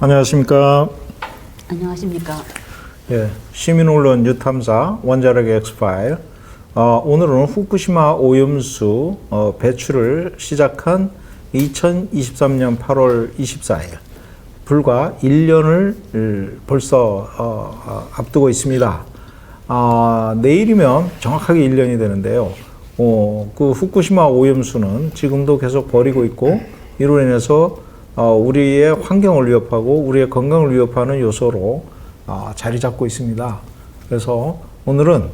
안녕하십니까. 안녕하십니까. 예, 시민언론 뉴탐사 원자력 엑스파일. 오늘은 후쿠시마 오염수 배출을 시작한 2023년 8월 24일. 불과 1년을 벌써 앞두고 있습니다. 내일이면 정확하게 1년이 되는데요. 그 후쿠시마 오염수는 지금도 계속 버리고 있고, 이로 인해서 우리의 환경을 위협하고 우리의 건강을 위협하는 요소로 자리 잡고 있습니다. 그래서 오늘은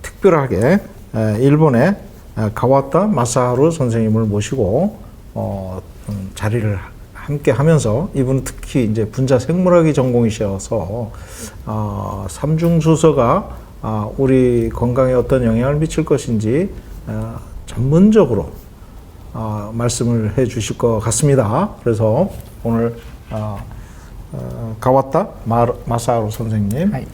특별하게 일본의 가와타 마사하루 선생님을 모시고 자리를 함께 하면서, 이분은 특히 이제 분자 생물학이 전공이셔서 삼중수소가 우리 건강에 어떤 영향을 미칠 것인지 전문적으로 말씀을 해 주실 것 같습니다. 그래서 오늘 가와타 마사하루 선생님, 네.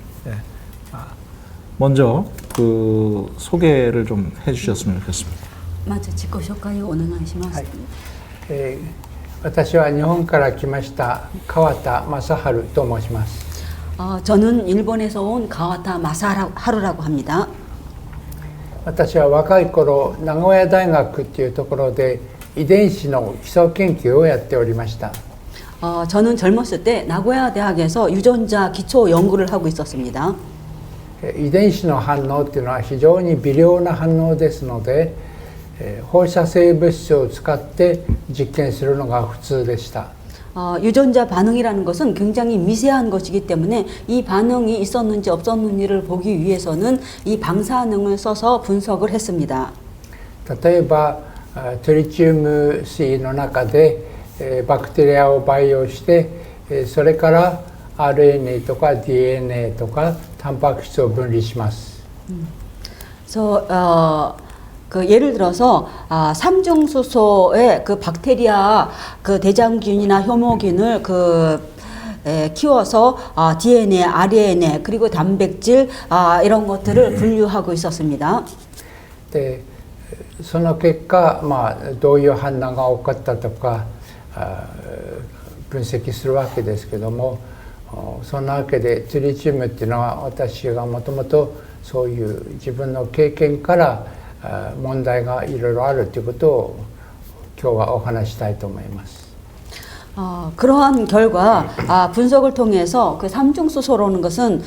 먼저 그 소개를 좀 해주셨으면 좋겠습니다. 먼저自己紹介をお願いします。私は日本から来ました川田正治と申します。저는 일본에서 온 가와타 마사하루라고 합니다. 私は若い頃名古屋大学っていうところで遺伝子の基礎研究をやっておりました。 저는 젊었을 때 나고야 대학에서 유전자 기초 연구를 하고 있었습니다. 遺伝子の反応っていうのは非常に微量な反応ですので、放射性物質を使って実験するのが普通でした。 유전자 반응이라는 것은 굉장히 미세한 것이기 때문에 이 반응이 있었는지 없었는지를 보기 위해서는 이 방사능을 써서 분석을 했습니다. 例えばトリチウム水の中でバクテリアを培養してそれから RNA とか DNA とかタンパク質を分離します。 그래서 예를 들어서 삼중수소의 그 박테리아 그 대장균이나 효모균을 키워서 DNA, RNA 그리고 단백질 이런 것들을 분류하고 있었습니다. でその結果、どういう反応が多かったとか分析するわけですけども、そんなわけでトリチウムっていうのは私がもともとそういう自分の経験から問題がいろいろあるということを今日はお話したいと思います。 그러한 결과 분석을 통해서 그 삼중수소라는 것은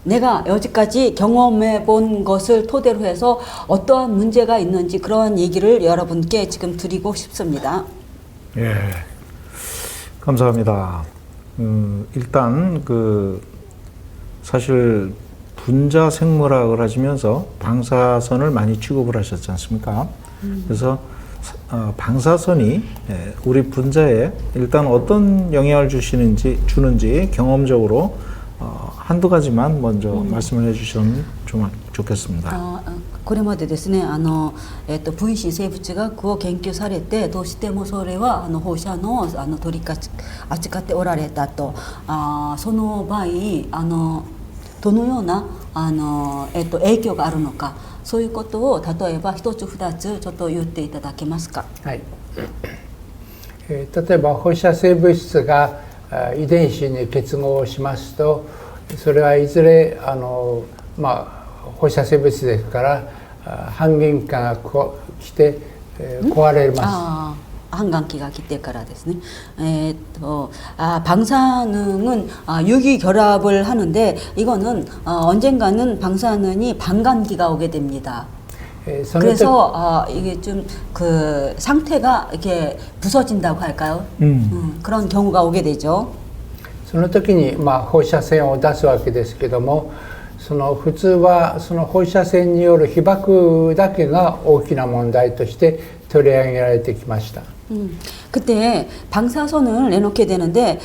내가 여지까지 경험해 본 것을 토대로 해서 어떠한 문제가 있는지 그러한 얘기를 여러분께 지금 드리고 싶습니다. 예, 감사합니다. 일단 사실 분자 생물학을 하시면서 방사선을 많이 취급을 하셨지 않습니까? 그래서 방사선이 우리 분자에 일단 어떤 영향을 주는지 경험적으로 한두 가지만 먼저 말씀을 해주시면 좀 좋겠습니다. これまでですね、分子生物学を研究されて、どうしてもそれは放射能を取り扱っておられたと、その場合どのような影響があるのか、そういうことを例えば一つ二つちょっと言っていただけますか。はい。例えば放射性物質が遺伝子に結合しますと、それはいずれ放射性物質ですから半減期が来て壊れます。 한강기가 기때からですね. 방사능은 유기결합을 하는데 이거는 언젠가는 방사능이 반감기가 오게 됩니다. 그래서 이게 좀 그 상태가 이렇게 부서진다고 할까요? 그런 경우가 오게 되죠. その時に放射線を出すわけですけども、普通はその放射線による被曝だけが大きな問題として取り上げられてきました。 그때 방사선을 내놓게 되는데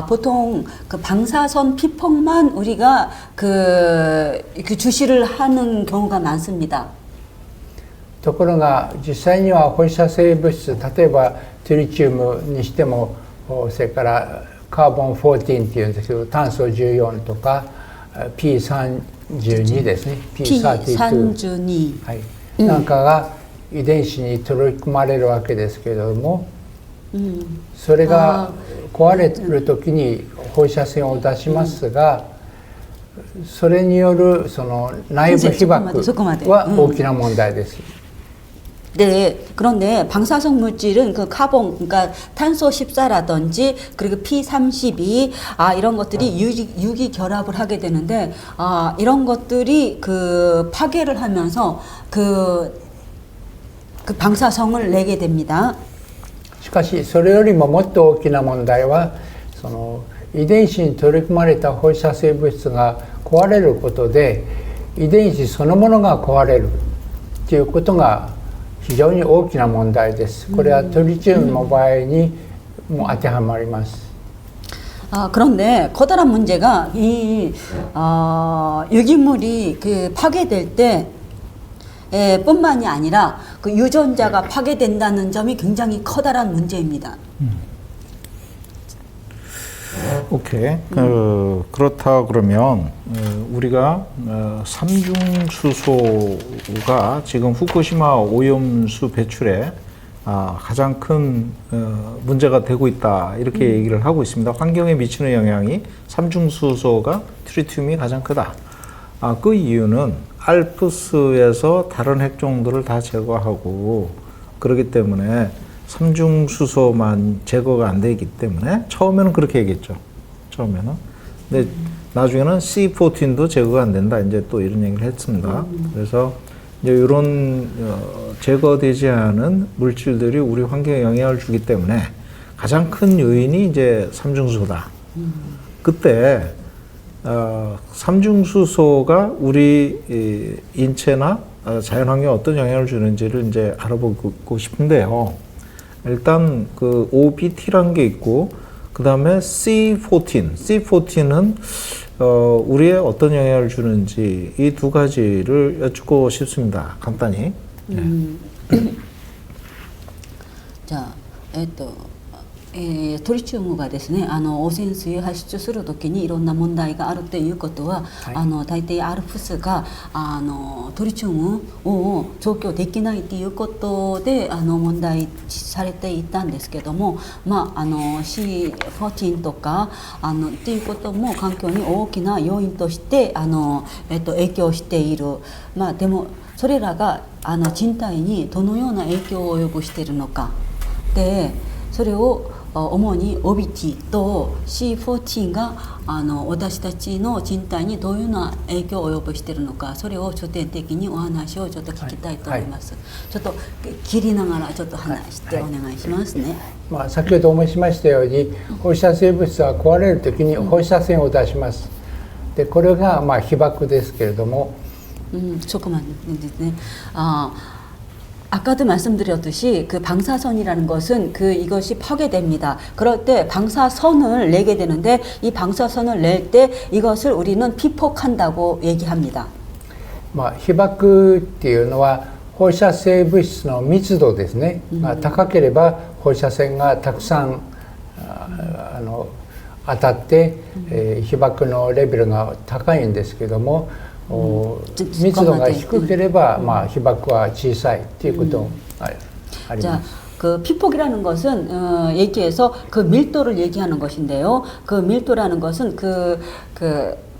보통 그 방사선 피폭만 우리가 그 주시를 하는 경우가 많습니다. ところが実際には放射性物質、例えばトリチウムにしても、それからカーボン14っていうんですけど、炭素14とか P32 ですね。P32 はい、なんかが遺伝子に取り込まれるわけですけれども、それが壊れる時に放射線を出しますが、それによるその内部被曝は大きな問題です。 네, 그런데 방사성 물질은 그 카본, 그러니까 탄소 14라든지 그리고 P32, 이런 것들이 유기 결합을 하게 되는데, 이런 것들이 그 파괴를 하면서 그 방사성을 내게 됩니다. しかしそれよりももっと大きな問題はその遺伝子に取り込まれた放射性物質が壊れることで遺伝子そのものが壊れるということが非常に大きな問題です。これはトリチウムの場合にも当てはまります。 그런데 커다란 문제가 이 유기물이 그 파괴될 때 뿐만이 아니라 그 유전자가 파괴된다는 점이 굉장히 커다란 문제입니다. 오케이. 그렇다 그러면 우리가 삼중수소가 지금 후쿠시마 오염수 배출에 가장 큰 문제가 되고 있다 이렇게 얘기를 하고 있습니다. 환경에 미치는 영향이 삼중수소가 트리튬이 가장 크다. 그 이유는 알프스에서 다른 핵종들을 다 제거하고 그렇기 때문에 삼중수소만 제거가 안 되기 때문에 처음에는 그렇게 얘기했죠. 처음에는. 근데 나중에는 C14도 제거가 안 된다. 이제 또 이런 얘기를 했습니다. 그래서 이제 이런 제거되지 않은 물질들이 우리 환경에 영향을 주기 때문에 가장 큰 요인이 이제 삼중수소다. 그때 삼중수소가 우리 인체나 자연환경에 어떤 영향을 주는지를 이제 알아보고 싶은데요. 일단 그 OBT라는 게 있고 그 다음에 C14는 우리에 어떤 영향을 주는지 이 두 가지를 여쭙고 싶습니다. 간단히. 자, トリチウムがですね、汚染水を発出するときにいろんな問題があるということは、大抵アルプスがトリチウムを除去できないということで問題視されていたんですけども、C14 とかっていうことも環境に大きな要因として影響している。でもそれらが人体にどのような影響を及ぼしているのかで、それを主に OBT と C14 が私たちの人体にどういうような影響を及ぼしているのか、それを重点的にお話をちょっと聞きたいと思います。ちょっと切りながらちょっと話してお願いしますね。先ほど申しましたように放射性物質は壊れるときに放射線を出します。でこれが被曝ですけれども、조금만ですね。 아까도 말씀드렸듯이 그 방사선이라는 것은 이것이 파괴됩니다. 그럴 때 방사선을 내게 되는데 이 방사선을 낼 때 이것을 우리는 피폭한다고 얘기합니다. 被曝っていうのは放射性物質の密度ですね。高ければ放射線がたくさん当たって被曝のレベルが高いんですけども。 密度が低ければ被曝は小さいということがあります。 그 피폭이라는 것은 얘기해서 그 밀도를 얘기하는 것인데요. 그 밀도라는 것은 그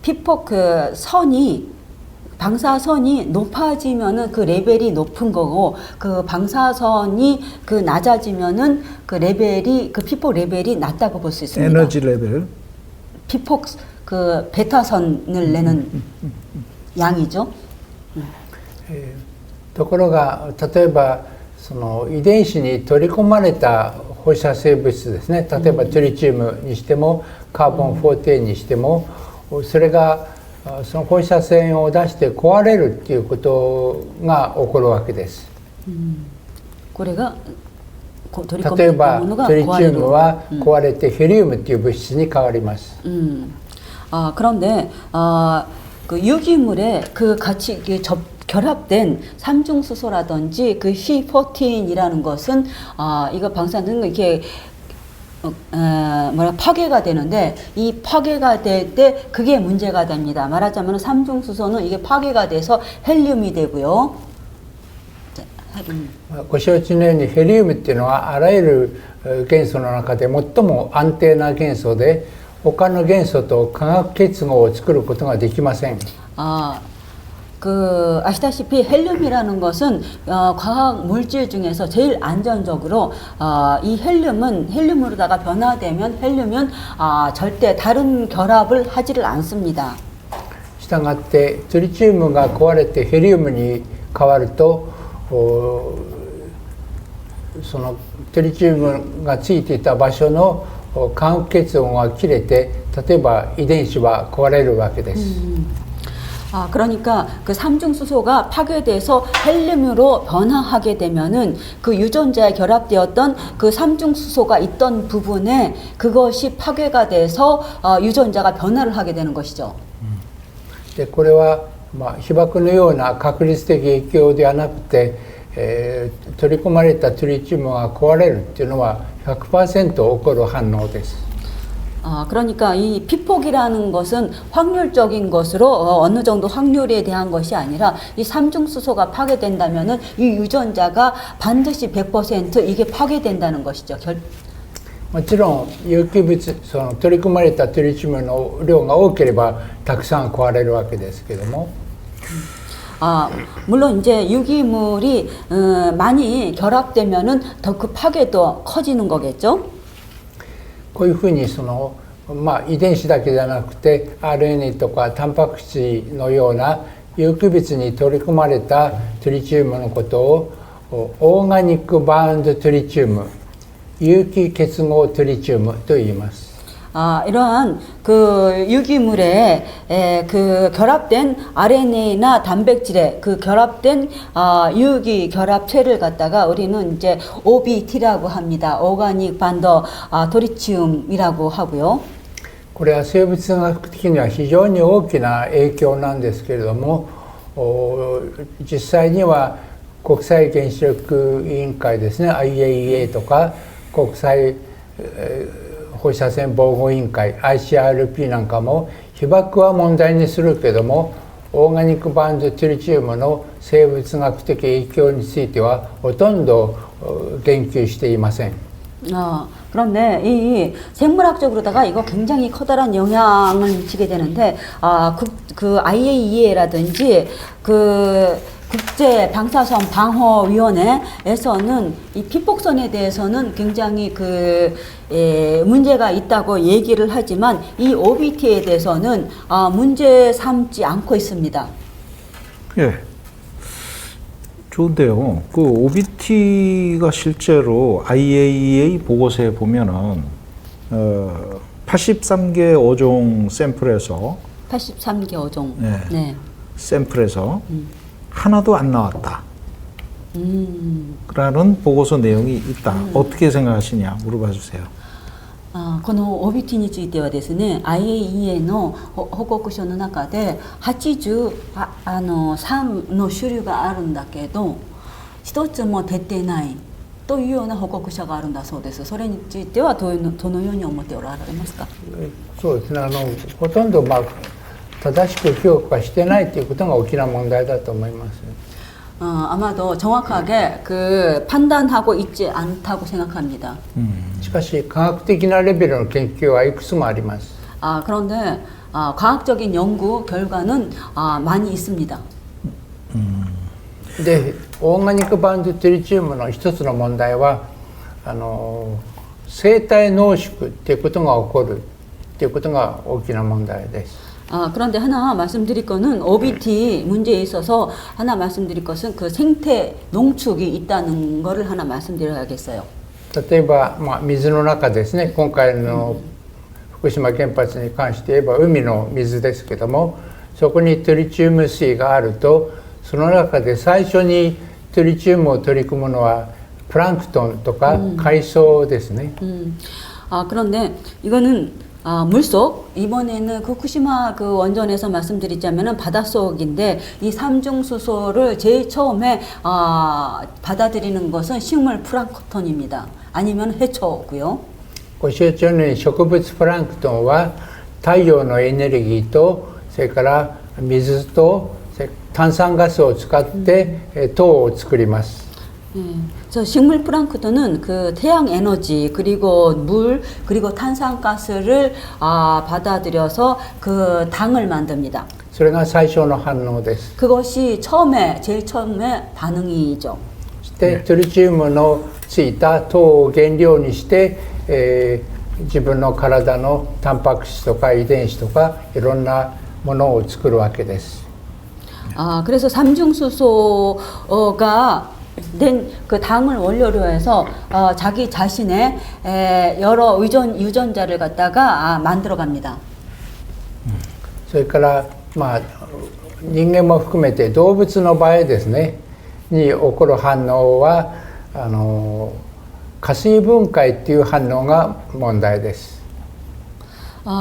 피폭 그 선이 방사선이 높아지면은 그 레벨이 높은 거고 그 방사선이 그 낮아지면은 그 레벨이 그 피폭 레벨이 낮다고 볼 수 있습니다. 에너지 레벨. 피폭 그 베타선을 내는 양이죠. ところが例えばその遺伝子に取り込まれた放射性物質ですね。例えばトリチウムにしてもカーボン14にしてもそれがその放射線を出して壊れるっていうことが起こるわけです。これが例えばトリチウムは壊れてヘリウムっていう物質に変わります。 그런데 그 유기물에 그 같이 결합된 삼중수소라든지 그 C14이라는 것은 이거 방사능 이렇게 파괴가 되는데 이 파괴가 될 때 그게 문제가 됩니다. 말하자면 삼중수소는 이게 파괴가 돼서 헬륨이 되고요. ご承知のようにヘリウムっていうのはあらゆる元素の中で最も安定な元素で他の元素と化学結合を作ることができません。 아시다시피 헬륨이라는 것은 과학 물질 중에서 제일 안전적으로 이 헬륨으로다가 변화되면 헬륨은 절대 다른 결합을 하지를 않습니다. したがってトリチウムが壊れてヘリウムに変わるとそのトリチウムがついていた場所の化学結合が切れて例えば遺伝子は壊れるわけです。 그러니까 그 삼중수소가 파괴돼서 헬륨으로 변화하게 되면은 그 유전자에 결합되었던 그 삼중수소가 있던 부분에 그것이 파괴가 돼서 유전자가 변화를 하게 되는 것이죠. でこれは被爆のような確率的影響ではなくて、取り込まれたトリチウムが壊れるっていうのは 100% 起こる反応です。 그러니까 이 피폭이라는 것은 확률적인 것으로 어느 정도 확률에 대한 것이 아니라 이 삼중수소가 파괴된다면은 이 유전자가 반드시 100% 이게 파괴된다는 것이죠. もちろん有機物その取り込まれたトリチウムの量が多ければたくさん壊れるわけですけども 물론 이제 유기물이 많이 결합되면은 더 그 파괴도 커지는 거겠죠. こういうふうに遺伝子だけじゃなくて RNA とかタンパク質のような有機物に取り込まれたトリチウムのことをオーガニックバウンドトリチウム有機結合トリチウムと言います。 이러한 그 유기물에 그 결합된 RNA나 단백질에 그 결합된 유기 결합체를 갖다가 우리는 이제 OBT라고 합니다. 오가닉 반더 토리치움이라고 하고요. これは生物学的には非常に大きな影響なんですけれども、実際には国際原子力委員会ですね、IAEA とか国際放射線防護委員会 ICRP なんかも被爆は問題にするけどもオーガニックバウンドトリチウムの生物学的影響についてはほとんど言及していません。 그런데 이 생물학적으로다가 이거 굉장히 커다란 영향을 미치게 되는데 그 IAEA라든지 그 국제 방사선 방어위원회에서는 이 피폭선에 대해서는 굉장히 문제가 있다고 얘기를 하지만 이 OBT에 대해서는 문제 삼지 않고 있습니다. 예. 좋은데요. 그 OBT가 실제로 IAEA 보고서에 보면은 83개 어종 샘플에서 83개 어종. 네. 네. 샘플에서 하나도 안 나왔다. 라는 보고서 내용이 있다. 어떻게 생각하시냐 물어봐 주세요. この OBT についてはですね、IAEA の報告書の中で83の種類があるんだけど、一つも出てないというような報告書があるんだそうです。それについてはどのように思っておられますか？そうですね。ほとんど正しく評価してないということが大きな問題だと思います。 아마도 정확하게 그 판단하고 있지 않다고 생각합니다. しかし科学的なレベルの研究はいくつもあります。 그런데 과학적인 연구 결과는 많이 있습니다. で、オーガニックバウンドトリチウムの一つの問題は生体濃縮っていうことが起こるっていうことが大きな問題です。 그런데 하나 말씀드릴 거는 OBT 문제에 있어서 하나 말씀드릴 것은 그 생태 농축이 있다는 거를 하나 말씀드려야겠어요. 例えば、水の中ですね。今回の福島原発に関して言えば海の水ですけども、そこにトリチウム水があると、その中で最初にトリチウムを取り込むのはプランクトンとか海藻ですね。 그런데 이거는 물속, 이번에는 그 후쿠시마 그 원전에서 말씀드리자면은 바닷속인데 이 삼중수소를 제일 처음에 받아들이는 것은 식물 플랑크톤입니다. 아니면 해초고요. ご承知のように植物プランクトンは太陽のエネルギーとそれから水と炭酸ガスを使って糖を作ります。 예. 그래서 식물 플랑크톤은 그 태양 에너지 그리고 물 그리고 탄산가스를 받아들여서 그 당을 만듭니다. それが最初の反応です。 그것이 제일 처음에 반응이죠. そしてトリチウムのついた糖を原料にして、自分の体のタンパク質とか遺伝子とかいろんなものを作るわけです。 그래서 삼중수소가 된 그 당을 원료로 해서 자기 자신의 여러 유전자를 갖다가 만들어갑니다. それからまあ人間も含めて動物の場合ですねに起こる反応は下水分解っていう反応が問題です。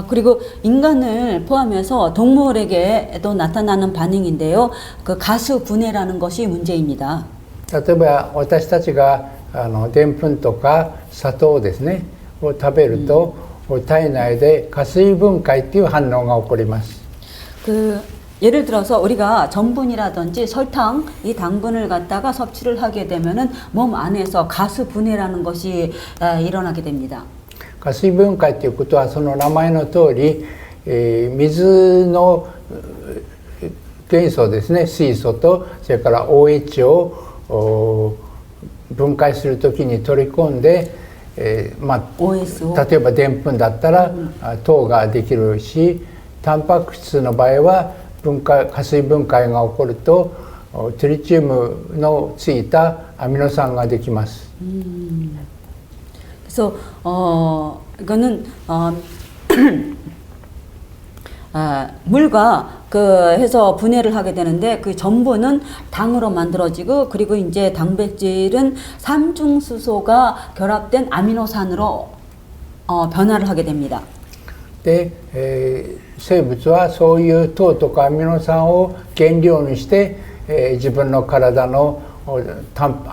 그리고 인간을 포함해서 동물에게도 나타나는 반응인데요. 그 가수 분해라는 것이 문제입니다. 例えば私たちがでんぷんとか砂糖ですねを食べると、体内で下水分解っていう反応が起こります。 예를 들어서 우리가 전분이라든지 설탕, 이 당분을 갖다가 섭취를 하게 되면은 몸 안에서 가수 분해라는 것이 일어나게 됩니다. 下水分解ということはその名前の通り、水の元素ですね水素とそれから OH を分解するときに取り込んで、まあ、OS 例えばでんぷんだったら、糖ができるしタンパク質の場合は下水分解が起こるとトリチウムのついたアミノ酸ができます。 그래서 이거는 물과 해서 분해를 하게 되는데 그 전분은 당으로 만들어지고 그리고 이제 단백질은 삼중수소가 결합된 아미노산으로 변화를 하게 됩니다. で、生物はそういう糖とかアミノ酸を原料にして、自分の体のタン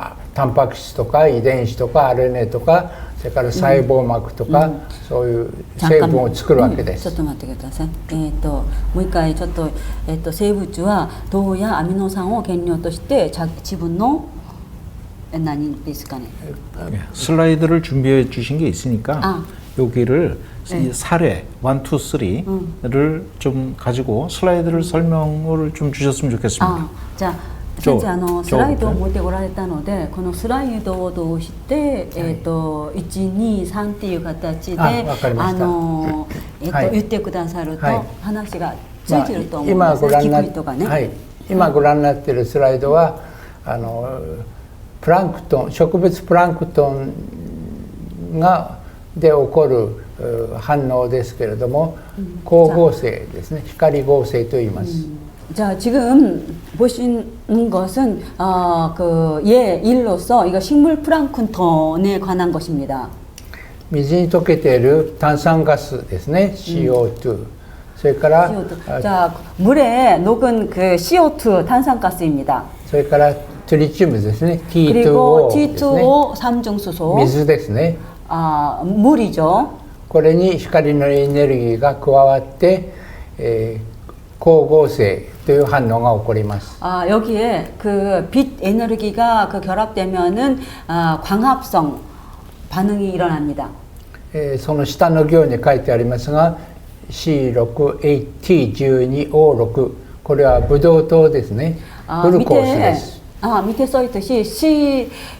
パク質とか遺伝子とか RNA とかそれから細胞膜とか、そういう成分を作るわけです。ちょっと待ってください。もう一回ちょっと生物は糖やアミノ酸を原料として自分の何ですかね. 슬라이드를 준비해 주신 게 있으니까 여기를 이 사례 1, 2, 3를 좀 가지고 슬라이드를 설명을 좀 주셨으면 좋겠습니다. 자, 先生スライドを持っておられたのでこのスライドを通して、123っていう形で言ってくださると、話がついてると思うんですね。聞く人がね。今ご覧になっているスライドはプランクトン植物プランクトンで起こる反応ですけれども光合成ですね光合成と言います。 자, 지금 보시는 것은 일로서 이거 식물 플랑크톤에 관한 것입니다. 水に溶けている炭酸ガスですね CO2 それから CO2. 자, 물에 녹은 그 CO2 탄산가스입니다. それからトリチウムですね 그리고 T2O ですね T2O 삼중수소. 水ですね 물이죠. これに光のエネルギーが加わって、光合成という反応が起こります。 여기에 그 빛 에너지가 결합되면은 광합성 반응이 일어납니다. その下の行に書いてありますが C6T12O6 これはブドウ糖ですね。グルコースです。 밑에 써 있듯이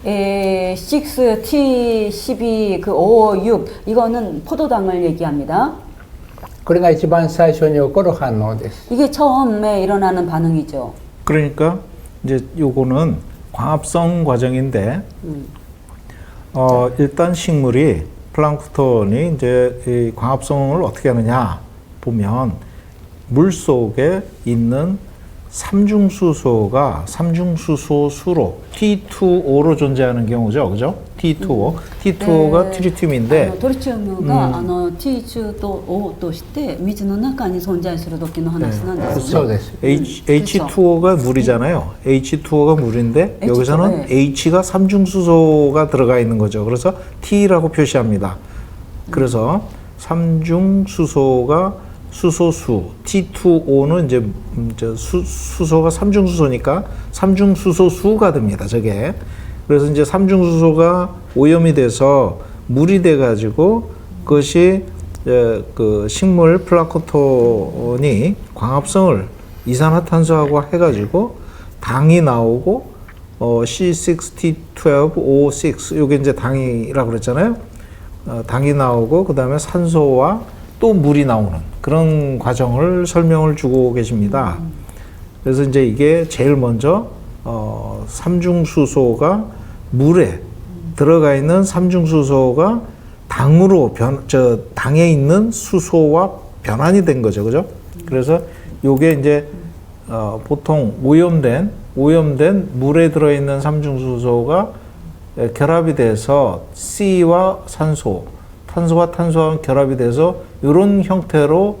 C6T12 그 5, 6 이거는 포도당을 얘기합니다. これが一番最初に起こる反応です。 이게 처음에 일어나는 반응이죠. 그러니까 이제 요거는 광합성 과정인데 일단 식물이 플랑크톤이 이제 이 광합성을 어떻게 하느냐 보면 물 속에 있는 삼중수소가 삼중수소수로 T2O로 존재하는 경우죠, 그죠? T2O, T2O가 트리튬인데,トリチウムがT2O として水の中に存在する時の話なんですよ。 H2O가 물이잖아요. H2O가 물인데 여기서는 H가 삼중수소가 들어가 있는 거죠. 그래서 T라고 표시합니다. 그래서 삼중수소가 수소수 T2O는 이제 수소가 삼중수소니까 삼중수소수가 됩니다. 저게 그래서 이제 삼중수소가 오염이 돼서 물이 돼 가지고 그것이 그 식물 플라크톤이 광합성을 이산화탄소하고 해가지고 당이 나오고 C6H12O6 요게 이제 당이라고 그랬잖아요. 당이 나오고 그 다음에 산소와 또 물이 나오는 그런 과정을 설명을 주고 계십니다. 그래서 이제 이게 제일 먼저 삼중수소가 물에 들어가 있는 삼중수소가 당으로 당에 있는 수소와 변환이 된 거죠, 그죠? 그래서 요게 이제 보통 오염된 물에 들어있는 삼중수소가 결합이 돼서 C와 산소, 탄소와 탄소와 결합이 돼서 이런 형태로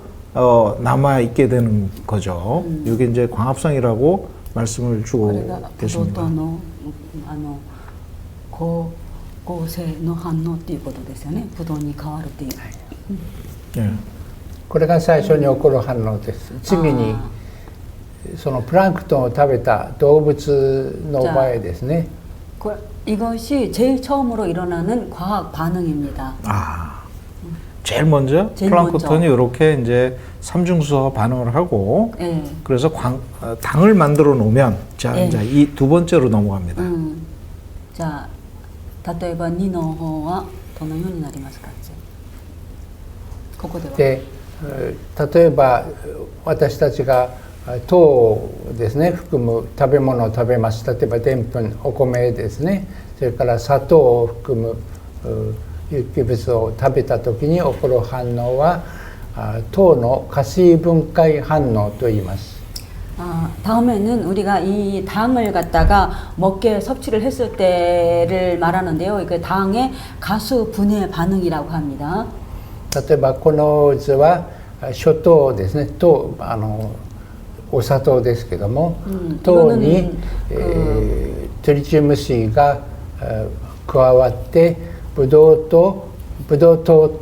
남아 있게 되는 거죠. 이게 이제 광합성이라고 말씀을 주고 계십니다. 光性の反応っていうことですよね。ブドウに変わるっていう。 예. これが最初に起こる反応です。次にそのプランクトンを食べた動物の場合ですね。 이것이 제일 처음으로 일어나는 과학 반응입니다. 제일 먼저 제일 플랑크톤이 먼저. 이렇게 이제 삼중수소와 반응을 하고 예. 그래서 당을 만들어 놓으면 자 예. 이제 이 두 번째로 넘어갑니다. じゃあ例えば2の方はどのようになりますか。ここでは。で、例えば私たちが糖をですね含む食べ物を食べます。例えばでんぷん、お米ですね。それから砂糖を含む有機物を食べた時に起こる反応は糖の加水分解反応と言います。 다음에는 우리가 이 당을 갖다가 먹게 섭취를 했을 때를 말하는데요. 그 당의 가수 분해 반응이라고 합니다. 例えばこの図は諸糖ですね。糖お砂糖ですけども、糖に、トリチウム水が加わってブドウ糖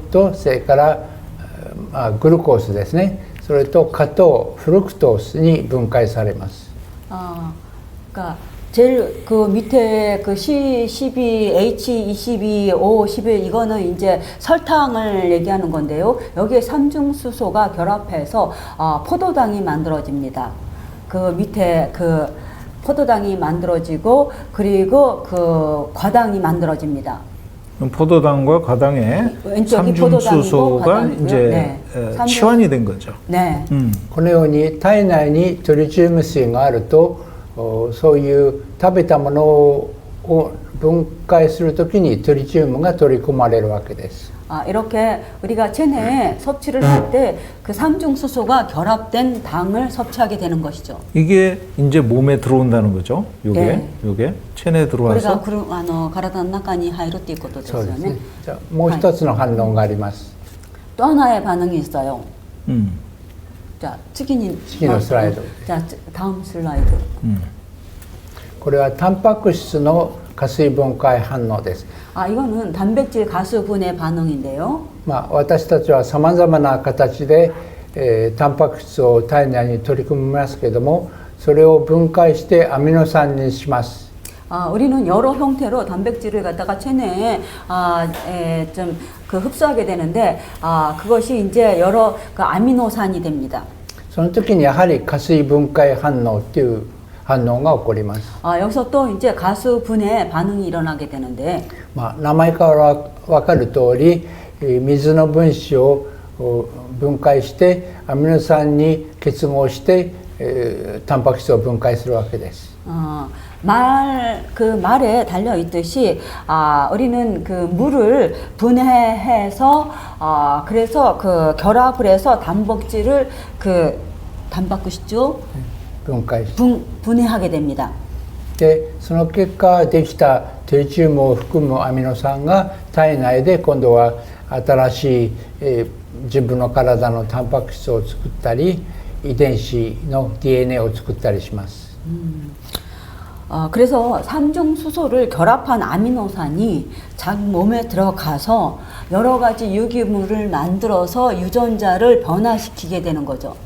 とそれからグルコースですね。 それと果糖フルクトースに分解されます。 그러니까 제일 그 밑에 그 C12, H22, O11 이거는 이제 설탕을 얘기하는 건데요. 여기에 삼중수소가 결합해서 포도당이 만들어집니다. 그 밑에 그 포도당이 만들어지고 그리고 그 과당이 만들어집니다. 포도당과 과당에 왼쪽이 삼중수소가 포도당이고 이제 네. 치환이 된 거죠. 네. このように体内にトリチウム水があるとそういう食べたものを分解するときにトリチウムが取り込まれるわけです。 이렇게 우리가 체내에 섭취를 할 때 그 삼중수소가 결합된 당을 섭취하게 되는 것이죠. 이게 이제 몸에 들어온다는 거죠. 요게 체내에 これが 들어와서 体の中に入るっていうことですよそうですねね。。じゃあもう一つの反応があります。 또 하나의 반응이 있어요. 음. 자,次のスライド。 자, 다음 슬라이드. これはタンパク質の加水分解反応です。 이거는 단백질 가수 분해 반응인데요. 私たちはさまざまな形で、タンパク質を体内に取り組みますけれども、それを分解してアミノ酸にします。 우리는 여러 형태로 단백질을 갖다가 체내에 좀 그 흡수하게 되는데 그것이 이제 여러 그 아미노산이 됩니다. その時にやはり加水分解反応っていう反応が起こります。 여기서 또 이제 가수 분해 반응이 일어나게 되는데 名前から分かる通り、水の分子を分解してアミノ酸に結合して、タンパク質を分解するわけです。 그 말에 달려 있듯이 우리는 그 물을 분해해서 그래서 그 결합을 해서 단백질을 그 단백질죠 分解して 분해하게 됩니다. でその結果できたトリチウムを含むアミノ酸が体内で今度は新しい、自分の体のタンパク質を作ったり遺伝子の DNA を作ったりします。 그래서 삼중수소를 결합한 아미노산이 자기 몸에 들어가서 여러 가지 유기물을 만들어서 유전자를 변화시키게 되는 거죠.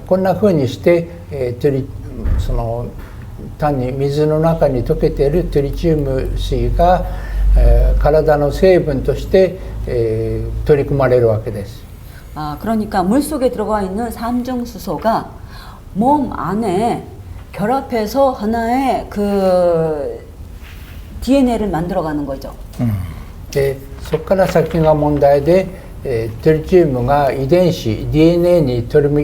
こんな風にして、その単に水の中に溶けているトリチウム水が、体の成分として、取り組まれるわけです。 그러니까 물 속에 들어가 있는 삼중수소가 몸 안에 결합해서 하나의 그 DNA를 만들어가는 거죠. でそこから先が問題で、トリチウムが遺伝子 DNA に取り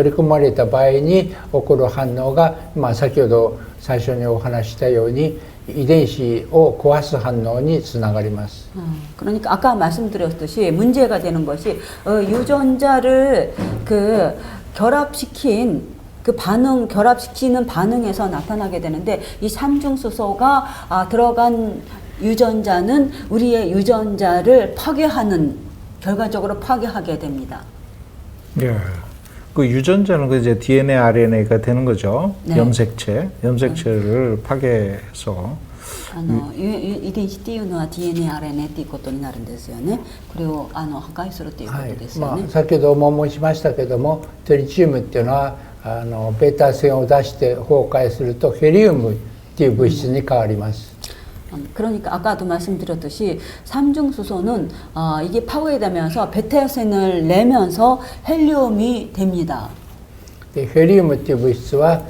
込まれた場合に起こる反応が、先ほど最初にお話ししたように遺伝子を壊す反応につながります。 그러니까 아까 말씀드렸듯이 문제가 되는 것이 유전자를 그 결합시킨 그 반응 결합시키는 반응에서 나타나게 되는데 이 삼중수소가 들어간 유전자는 우리의 유전자를 파괴하는 결과적으로 파괴하게 됩니다. 예. 그 유전자는 그 이제 DNA, RNA가 되는 거죠. 네. 염색체를 파괴해서 遺伝子っていうのは DNA、RNA っていうことになるんですよね。これを破壊するということですよね。先ほども申しましたけども、トリチウムっていうのはベータ線を出して崩壊するとヘリウムっていう物質に変わります。 그러니까 아까도 말씀드렸듯이 삼중수소는 이게 파괴되면서 베타센을 내면서 헬륨이 됩니다. でヘリウムっていう物質は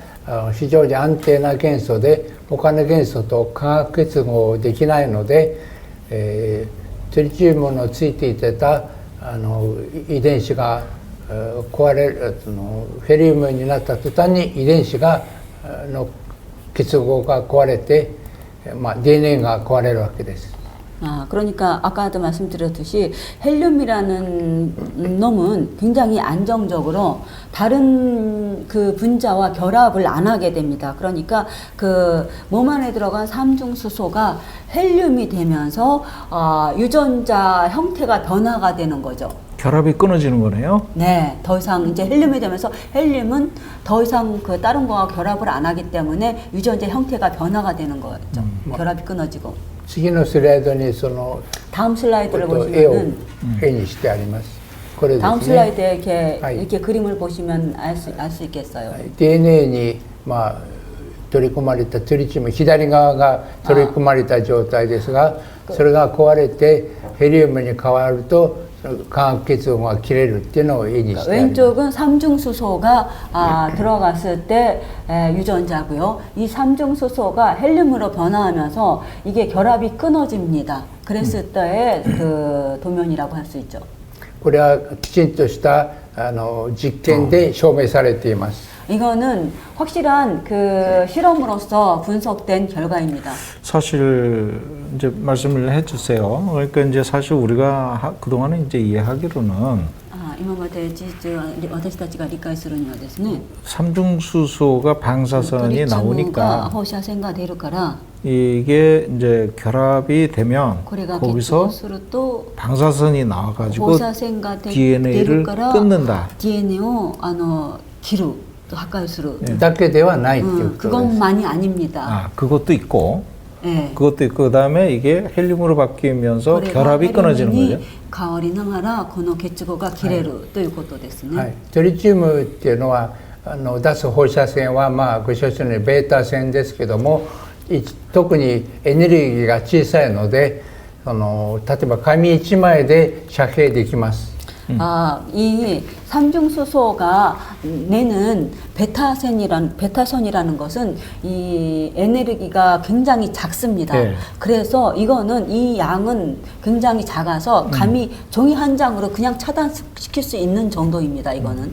非常に安定な元素で他の元素と化学結合できないので、トリチウムのついていてた遺伝子が壊れるヘリウムになった途端に遺伝子がの結合が壊れて DNAが壊れるわけです。 그러니까 아까도 말씀드렸듯이 헬륨이라는 놈은 굉장히 안정적으로 다른 그 분자와 결합을 안 하게 됩니다. 그러니까 그 몸 안에 들어간 삼중수소가 헬륨이 되면서 유전자 형태가 변화가 되는 거죠. 결합이 끊어지는 거네요. 네, 더 이상 이제 헬륨이 되면서 헬륨은 더 이상 그 다른 거와 결합을 안 하기 때문에 유전자 형태가 변화가 되는 거죠. 결합이 끊어지고. 次のスライドにその 다음 슬라이드를 絵を 보시면은 絵にしてあります。これです 다음 ね。 슬라이드에 이렇게 하이. 이렇게 그림을 보시면 알 수 있겠어요. DNA に取り込まれたトリチウム左側が取り込まれた状態ですが、それが壊れてヘリウムに変わると化学結合が切れるっていうのを絵にしてあります。 왼쪽은 삼중수소가 들어갔을 때 유전자고요. 이 삼중수소가 헬륨으로 변화하면서 이게 결합이 끊어집니다. 그랬을 때의 그 도면이라고 할 수 있죠. これはきちんとした実験で証明されています。 이거는 확실한 그 실험으로서 분석된 결과입니다. 사실 이제 말씀을 해주세요. 그러니까 이제 사실 우리가 그동안에 이제 이해하기로는 今まで実は私たちが理解するにはですね 삼중수소가 방사선이 나오니까 放射線が出るから 이게 이제 결합이 되면 これが 거기서 結合すると 방사선이 나와가지고 放射線が出 DNA를 るから 끊는다. DNA を切ると破壊する。だけではないっていうことです。 그것만이 아닙니다. 아, 그것도 있고 네. 그것도 있고 그다음에 이게 헬륨으로 바뀌면서 결합이 끊어지는 거죠. 変わりながらこの結合が切れるということですね。はい、トリチウムっていうのは出す放射線はご承知のようにベータ線ですけども、特にエネルギーが小さいので例えば紙1枚で遮蔽できます。 이 삼중수소가 내는 베타선이라는 것은 이 에너지가 굉장히 작습니다. 네. 그래서 이거는 이 양은 굉장히 작아서 감히 종이 한 장으로 그냥 차단시킬 수 있는 정도입니다. 이거는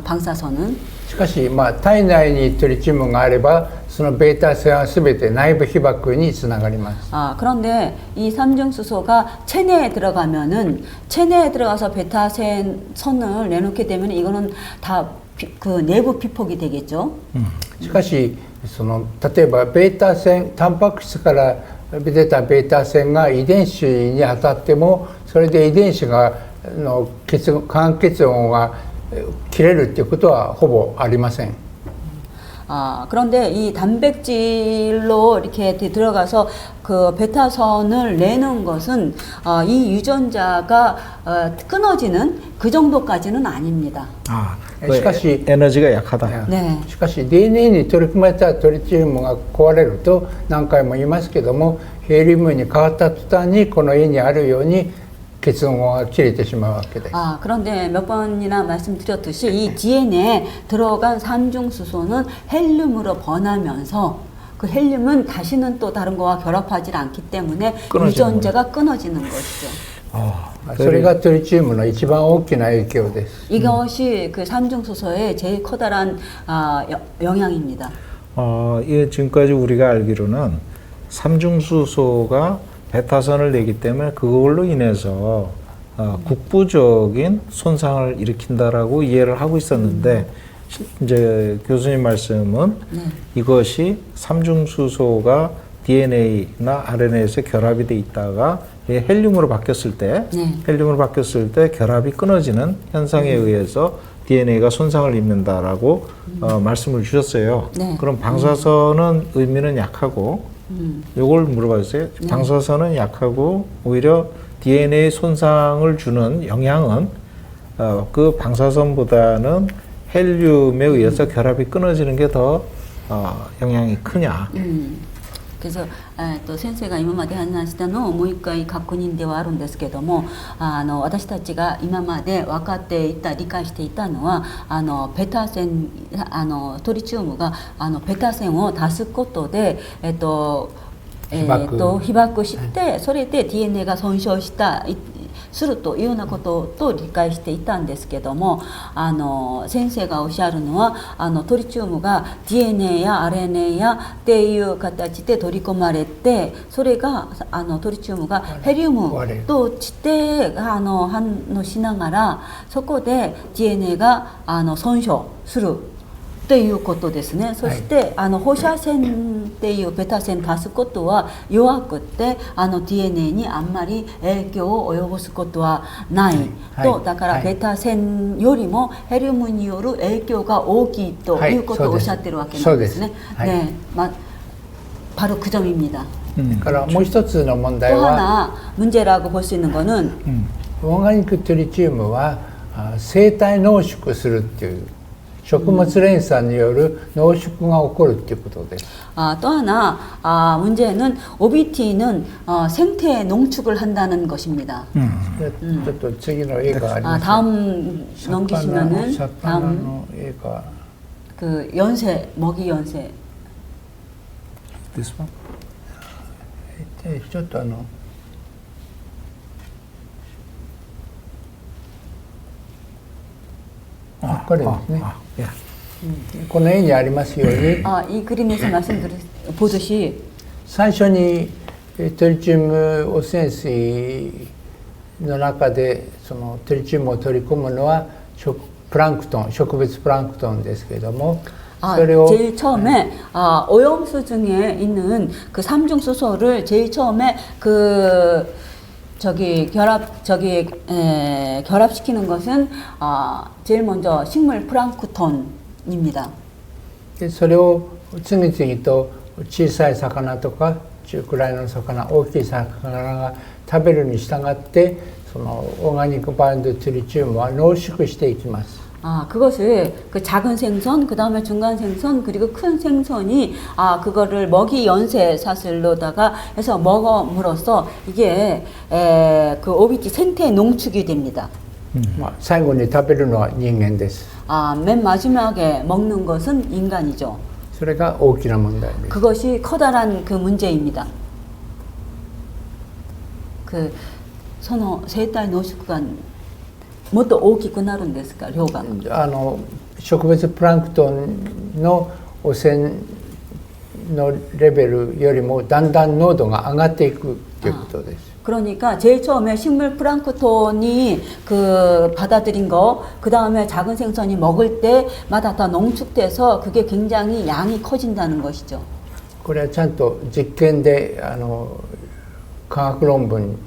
방사선은. しかし体内にトリチウムがあればそのベータ線は全て内部被曝につながります。 그런데 이 삼중수소가 체내에 들어가면은 체내에 들어가서 베타선 선을 내놓게 되면 이거는 다 그 내부 피폭이 되겠죠. しかし例えばベータ線タンパク質から出たベータ線が遺伝子に当たってもそれで遺伝子が化学結合が切れるっていうことはほぼありません。 그런데 이 단백질로 이렇게 들어가서 그 베타선을 내는 것은 이 유전자가 끊어지는 그 정도까지는 아닙니다. 아,しかし 에너지가 약하다. 네. しかし DNA に取り組まれたトリチウムが壊れると何回も言いますけどもヘリウムに変わった途端にこの絵にあるように結合が切れてしまうわけです。 그런데 몇 번이나 말씀드렸듯이 이 DNA에 들어간 삼중수소는 헬륨으로 번하면서 그 헬륨은 다시는 또 다른 거와 결합하지 않기 때문에 끊어지는 유전자가 끊어지는 것이죠. それがトリチウムの一番大きな影響です。 이것이 그 삼중수소의 제일 커다란 영향입니다. 예, 지금까지 우리가 알기로는 삼중수소가 베타선을 내기 때문에 그걸로 인해서 국부적인 손상을 일으킨다라고 이해를 하고 있었는데 이제 교수님 말씀은 이것이 삼중수소가 DNA나 RNA에서 결합이 돼 있다가 헬륨으로 바뀌었을 때 결합이 끊어지는 현상에 의해서 DNA가 손상을 입는다라고 말씀을 주셨어요. 네. 그럼 방사선은 의미는 약하고 요걸 물어봤어요. 방사선은 약하고 오히려 DNA 손상을 주는 영향은 그 방사선보다는 헬륨에 의해서 결합이 끊어지는 게 더 영향이 크냐. 그래서 先生が今まで話したのをもう一回確認ではあるんですけども、私たちが今まで分かっていた理解していたのはベタ線トリチウムがベタ線を足すことで被爆してそれで DNA が損傷するというようなことと理解していたんですけども先生がおっしゃるのはトリチウムが DNA や RNA やっていう形で取り込まれてそれがトリチウムがヘリウムとして反応しながらそこで DNA が損傷するっていうことですね。そして、放射線っていうベタ線足すことは弱くてDNA にあんまり影響を及ぼすことはないと、だからベタ線よりもヘリウムによる影響が大きいということをおっしゃってるわけなんですね。네, 바로 그 점입니다. からもう一つの問題 또 は 하나 문제라고 볼 수 있는 거는 オーガニックトリチウムは生体濃縮するっていう食物連鎖による濃縮が起こるということです。 또 하나 문제는 OBT는 생태 농축을 한다는 것입니다. ちょっと次の絵があります。 다음 넘기시면은 魚 다음 の絵が 그 연세 먹이 연세 This one? ちょっとこれですね。 この絵にありますように 이 그림에서 보듯이 最初にトリチウム汚染水の中でそのトリチウムを取り込むのは植物プランクトンですけれどもそれを 제일 처음에 오염수 중에 있는 그 삼중수소를 제일 처음에 결합시키는 것은 제일 먼저 식물 플랑크톤입니다. でそれを次々と小さい魚とか中くらいの魚大きい魚が食べるに従ってそのオーガニックバンドトリチウムは濃縮していきます。 그것을 그 작은 생선, 그 다음에 중간 생선, 그리고 큰 생선이 그거를 먹이 연쇄 사슬로다가 해서 먹음으로써 이게 그 OBT 생태 농축이 됩니다. 最後に食べるのは人間です。 맨 마지막에 먹는 것은 인간이죠. それが大きな問題です。 그것이 커다란 그 문제입니다. 그生体濃縮がもっと大きくなるんですか、量が。植物プランクトンの汚染のレベルよりもだんだん濃度が上がっていくということです。 그러니까 제일 처음에 식물 플랑크톤이 그 받아들인 거, 그 다음에 작은 생선이 먹을 때마다 다 농축돼서 그게 굉장히 양이 커진다는 것이죠. これはちゃんと実験で科学論文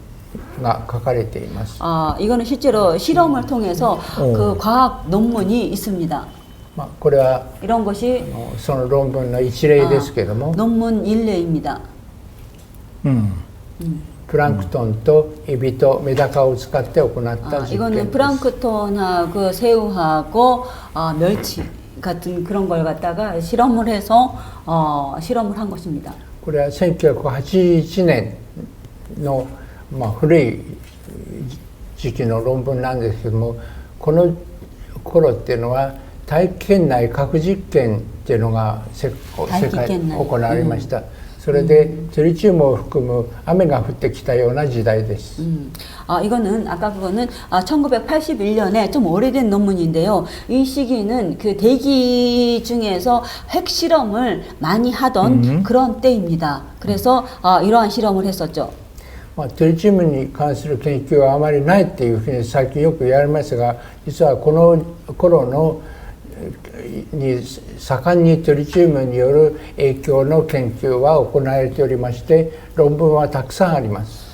が書かれています。 이거는 실제로 실험을 통해서 그 과학 논문이 있습니다. まあ、これは 이런 것이 その論文の一例ですけども、 논문 일례입니다. プランクトンとエビとメダカを使って行った 아, 実験 이거는 です。 플랑크톤하고 새우하고 멸치 같은 그런 걸 갖다가 실험을 해서 실험을 한 것입니다. これは1981年の、まあ、古い時期の論文なんですけども、この頃っていうのは大気圏内核実験っていうのが世界で行われました。それでトリチウムを含む雨が降ってきたような時代です。 이거는 아까 그거는 1981년에 좀 오래된 논문인데요. 이 시기는 그 대기 중에서 핵 실험을 많이 하던 그런 때입니다. 그래서 이러한 실험을 했었죠. まあ、トリチウムに関する研究はあまりないっていうふうに最近よく言われますが、実はこの頃のに盛んにトリチウムによる影響の研究は行われておりまして、論文はたくさんあります。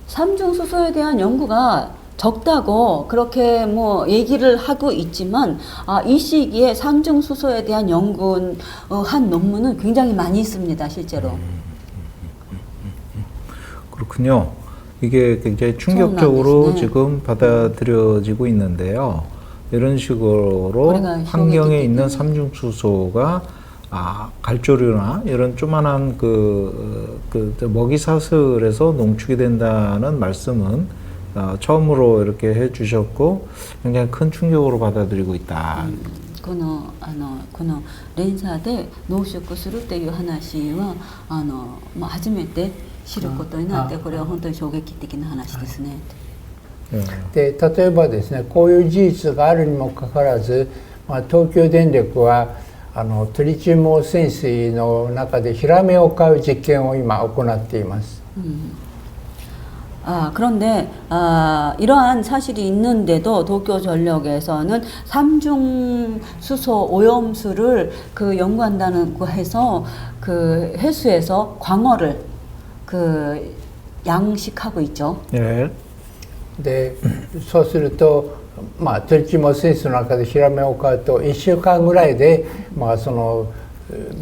삼중수소에 대한 연구가 적다고 그렇게 뭐 얘기를 하고 있지만 이 시기에 삼중수소에 대한 연구한 논문은 굉장히 많이 있습니다, 실제로. 그렇군요. 이게 굉장히 충격적으로 지금 받아들여지고 있는데요. 이런 식으로 환경에 있는 삼중수소가 갈조류나 이런 조만한 그 먹이 사슬에서 농축이 된다는 말씀은 처음으로 이렇게 해주셨고 굉장히 큰 충격으로 받아들이고 있다. この連鎖で濃縮するっていう話は初めて知ることになって、これは本当に衝撃的な話ですね。で例えばですね、こういう事実があるにもかかわらず、東京電力はトリチウム汚染水の中でヒラメを飼う実験を今行っています。 그런데 이러한 사실이 있는데도 도쿄전력에서는 삼중수소 오염수를 그 연구한다는 거 해서 그 해수에서 광어를 그 양식하고 있죠. 예. でそうすると、トリチウム汚染水の中でヒラメを飼うと1週間ぐらいで、その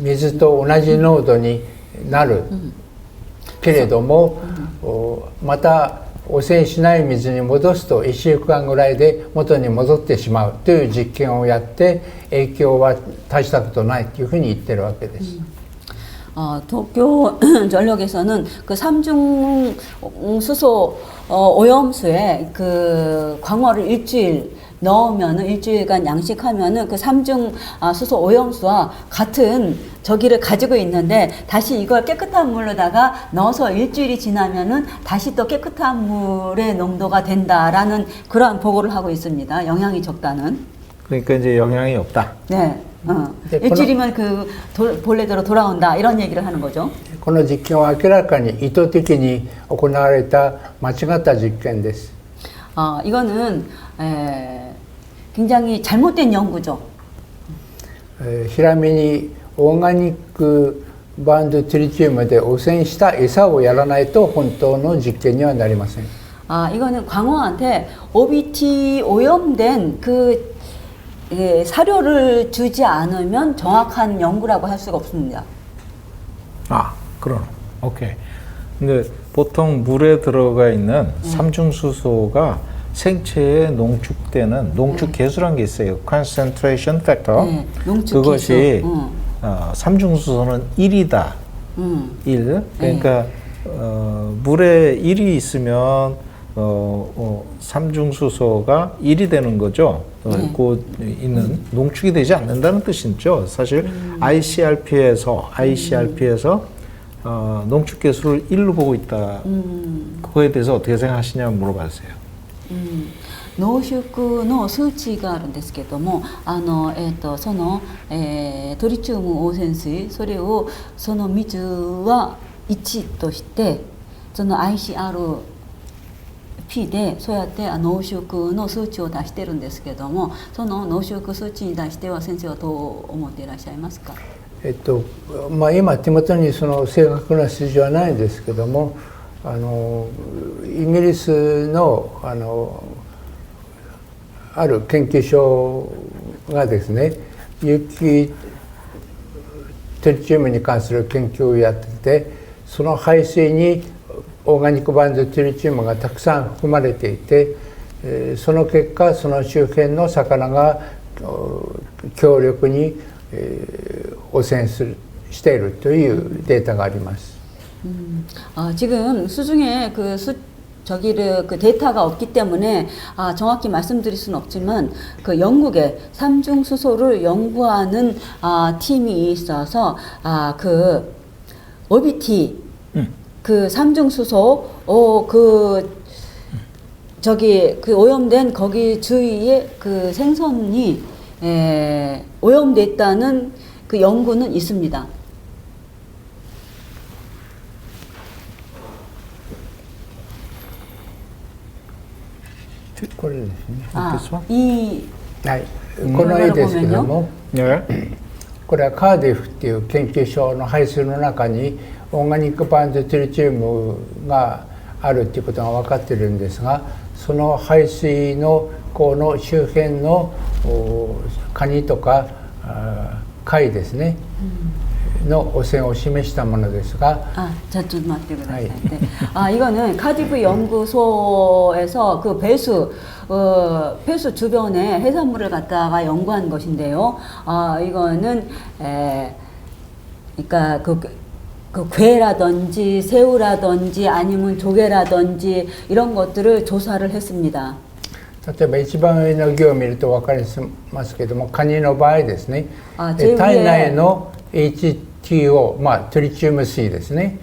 水と同じ濃度になる、けれども、また汚染しない水に戻すと1週間ぐらいで元に戻ってしまうという実験をやって影響は大したことないというふうに言ってるわけです。 도쿄전력에서는 그 삼중수소 오염수에 그 광어를 일주일 넣으면은 일주일간 양식하면은 그 삼중수소 오염수와 같은 저기를 가지고 있는데 다시 이걸 깨끗한 물로다가 넣어서 일주일이 지나면은 다시 또 깨끗한 물의 농도가 된다라는 그러한 보고를 하고 있습니다. 영향이 적다는. 그러니까 이제 영향이 없다. 네. 일주일이면 그 본래대로 돌아온다 이런 얘기를 하는 거죠. この実験は明らかに意図的に行われた間違った実験です。 이거는 굉장히 잘못된 연구죠. ヒラメにオーガニックバンドトリチウムで汚染した餌をやらないと本当の実験にはなりません。 이거는 광어한테 OBT 오염된 그 사료를 주지 않으면 정확한 연구라고 할 수가 없습니다. 그럼 오케이. 근데 보통 물에 들어가 있는 삼중수소가 생체에 농축되는 농축 계수란 게 있어요. concentration factor. 농축 그것이 삼중수소는 1이다. 1. 그러니까 물에 1이 있으면 삼중수소가 1이 되는 거죠. 곧 있는 농축이 되지 않는다는 뜻이죠. 사실 ICRP에서 농축 계수를 1로 보고 있다. 그거에 대해서 어떻게 생각하시냐 물어봤어요. 濃縮の数値があるんですけども、その、トリチウム汚染水、それをその水は1として、その ICRP でそうやって濃縮の数値を出してるんですけども、その濃縮数値に対しては先生はどう思っていらっしゃいますか？今手元にその正確な数字はないんですけども、イギリスのある研究所がですね、有機トリチウムに関する研究をやってて、その排水にオーガニックバンドトリチウムがたくさん含まれていて、その結果その周辺の魚が強力に汚染しているというデータがあります。지금 수중에 저기를 그 데이터가 없기 때문에 정확히 말씀드릴 수는 없지만 그 영국에 삼중수소를 연구하는 팀이 있어서 그 OBT 그 삼중수소 저기 그 오염된 거기 주위에 그 생선이 오염됐다는 그 연구는 있습니다. 이 はい、この絵ですけども、 네. これはカーディフっていう研究所の排水の中にオーガニックバンドトリチウムがあるっていうことが分かっているんですが、その排水のこの周辺のカニとか貝ですね、の汚染を示したものですが、자, 좀待ってください. 네. 이거는 카디프 연구소에서 그 폐수 주변에 해산물을 갖다가 연구한 것인데요. 이거는 그러니까 그 괴라든지 새우라든지 아니면 조개라든지 이런 것들을 조사를 했습니다. 例えば一番上の行を見ると分かりますけども、カニの場合ですね、제일体 위에 内の HTO、トリチウム水ですね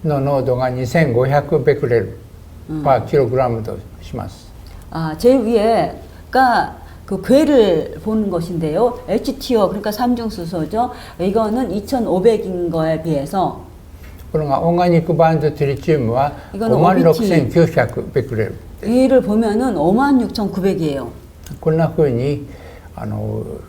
の濃度が2500ベクレルパーキログラムとします。제일 위에가 그 괴를 보는 것인데요. HTO 그러니까 삼중수소죠. 이거는 2,500인 거에 비해서 ところがオーガニックバンドトリチウムは 56,900ベクレル。 위를 보면은 56,900이에요. こんな風に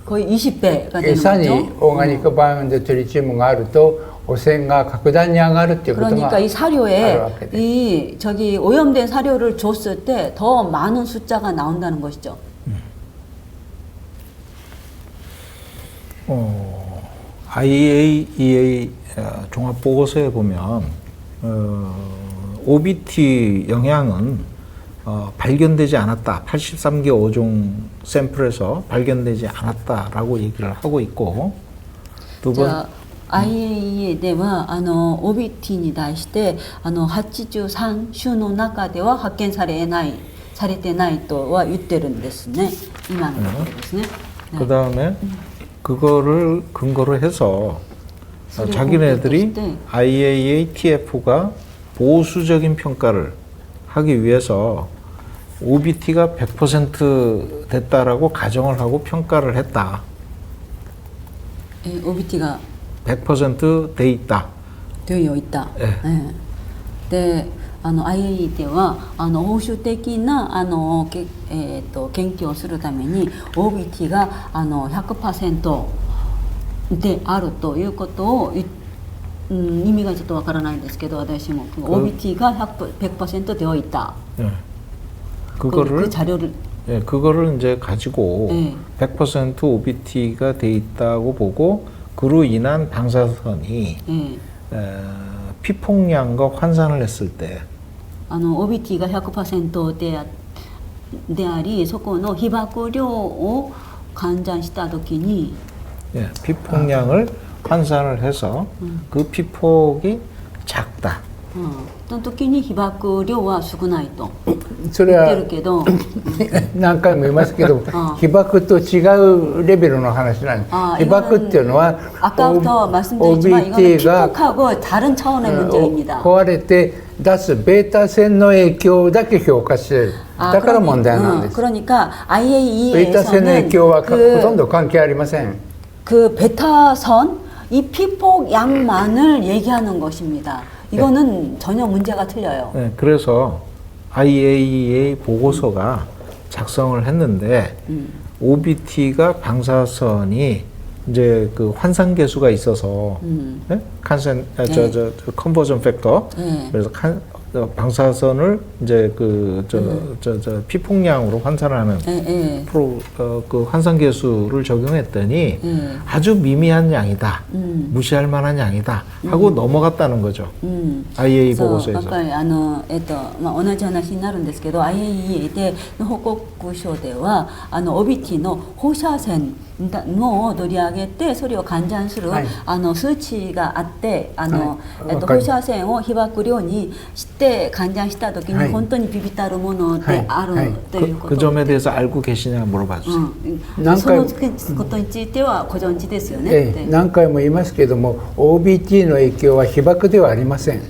거의 20배가 되는 餌に 거죠. オーガニックバンドトリチウムがあると汚染が格段に上がるっていうことが 그러니까 이 ある 사료에 わけで、 이 저기 오염된 사료를 줬을 때 더 많은 숫자가 나온다는 것이죠. IAEA 종합 보고서에 보면 OBT 영향은 발견되지 않았다. 83개 어종 샘플에서 발견되지 않았다라고 얘기를 하고 있고, 두 번 IAEA ではOBT に対して83種の中では発見されてないとは言ってるんですね。今のところですね。 그 다음에 그거를 근거로 해서 자기네들이 IAEA TF가 보수적인 평가를 하기 위해서 OBT가 100% 됐다라고 가정을 하고 평가를 했다. OBT가 100% 돼 있다. 되어 있다. 네. IAEA では欧州的な研究をするために OBT が100% であるということを意味がちょっとわからないんですけど、私も OBT が 100% 되어 있다. 그거를 그 자료를 그거를 이제 가지고 100% OBT가 돼 있다고 보고 그로 인한 방사선이 피폭량과 환산을 했을 때 OBT가 100% であり、そこの被曝量を換算したときに 피폭량을 환산을 해서 그 피폭이 작다. その時に被曝量は少ないとそれは言ってるけど、何回も言いますけど、被曝と違うレベルの話なんです。被曝っていうのは 아까부터 말씀드렸지만 이거는 피폭하고 다른 차원의 문제입니다. 壊れて出すベータ線の影響だけ評価している。だから問題なんです。 그러니까 ベータ線の影響は IAEA에서는 ほとんど関係ありません。 그 베타선 이 피폭량만을 얘기하는 것입니다. 이거는 전혀 문제가 틀려요. 네, 그래서 IAEA 보고서가 작성을 했는데 OBT가 방사선이 이제 그 환산 계수가 있어서 컨버전 팩터 그래서 방사선을 이제 피폭량으로 환산하는 예, 예. 그 환산 계수를 적용했더니 아주 미미한 양이다, 무시할 만한 양이다 하고 넘어갔다는 거죠. IAEA そう 보고서에서. やっぱり同じ話になるんですけど IAEA での報告書ではOBT の放射線のを取り上げてそれを換算する、はい数値があってはい放射線を被曝量にして換算した時に、はい本当にビビたるものである、はいはいということ 그 점에 대해서 알고 계시냐 물어봐 주세요. そのことについてはご存知ですよね。ええ、何回も言いますけども OBT の影響は被爆ではありません。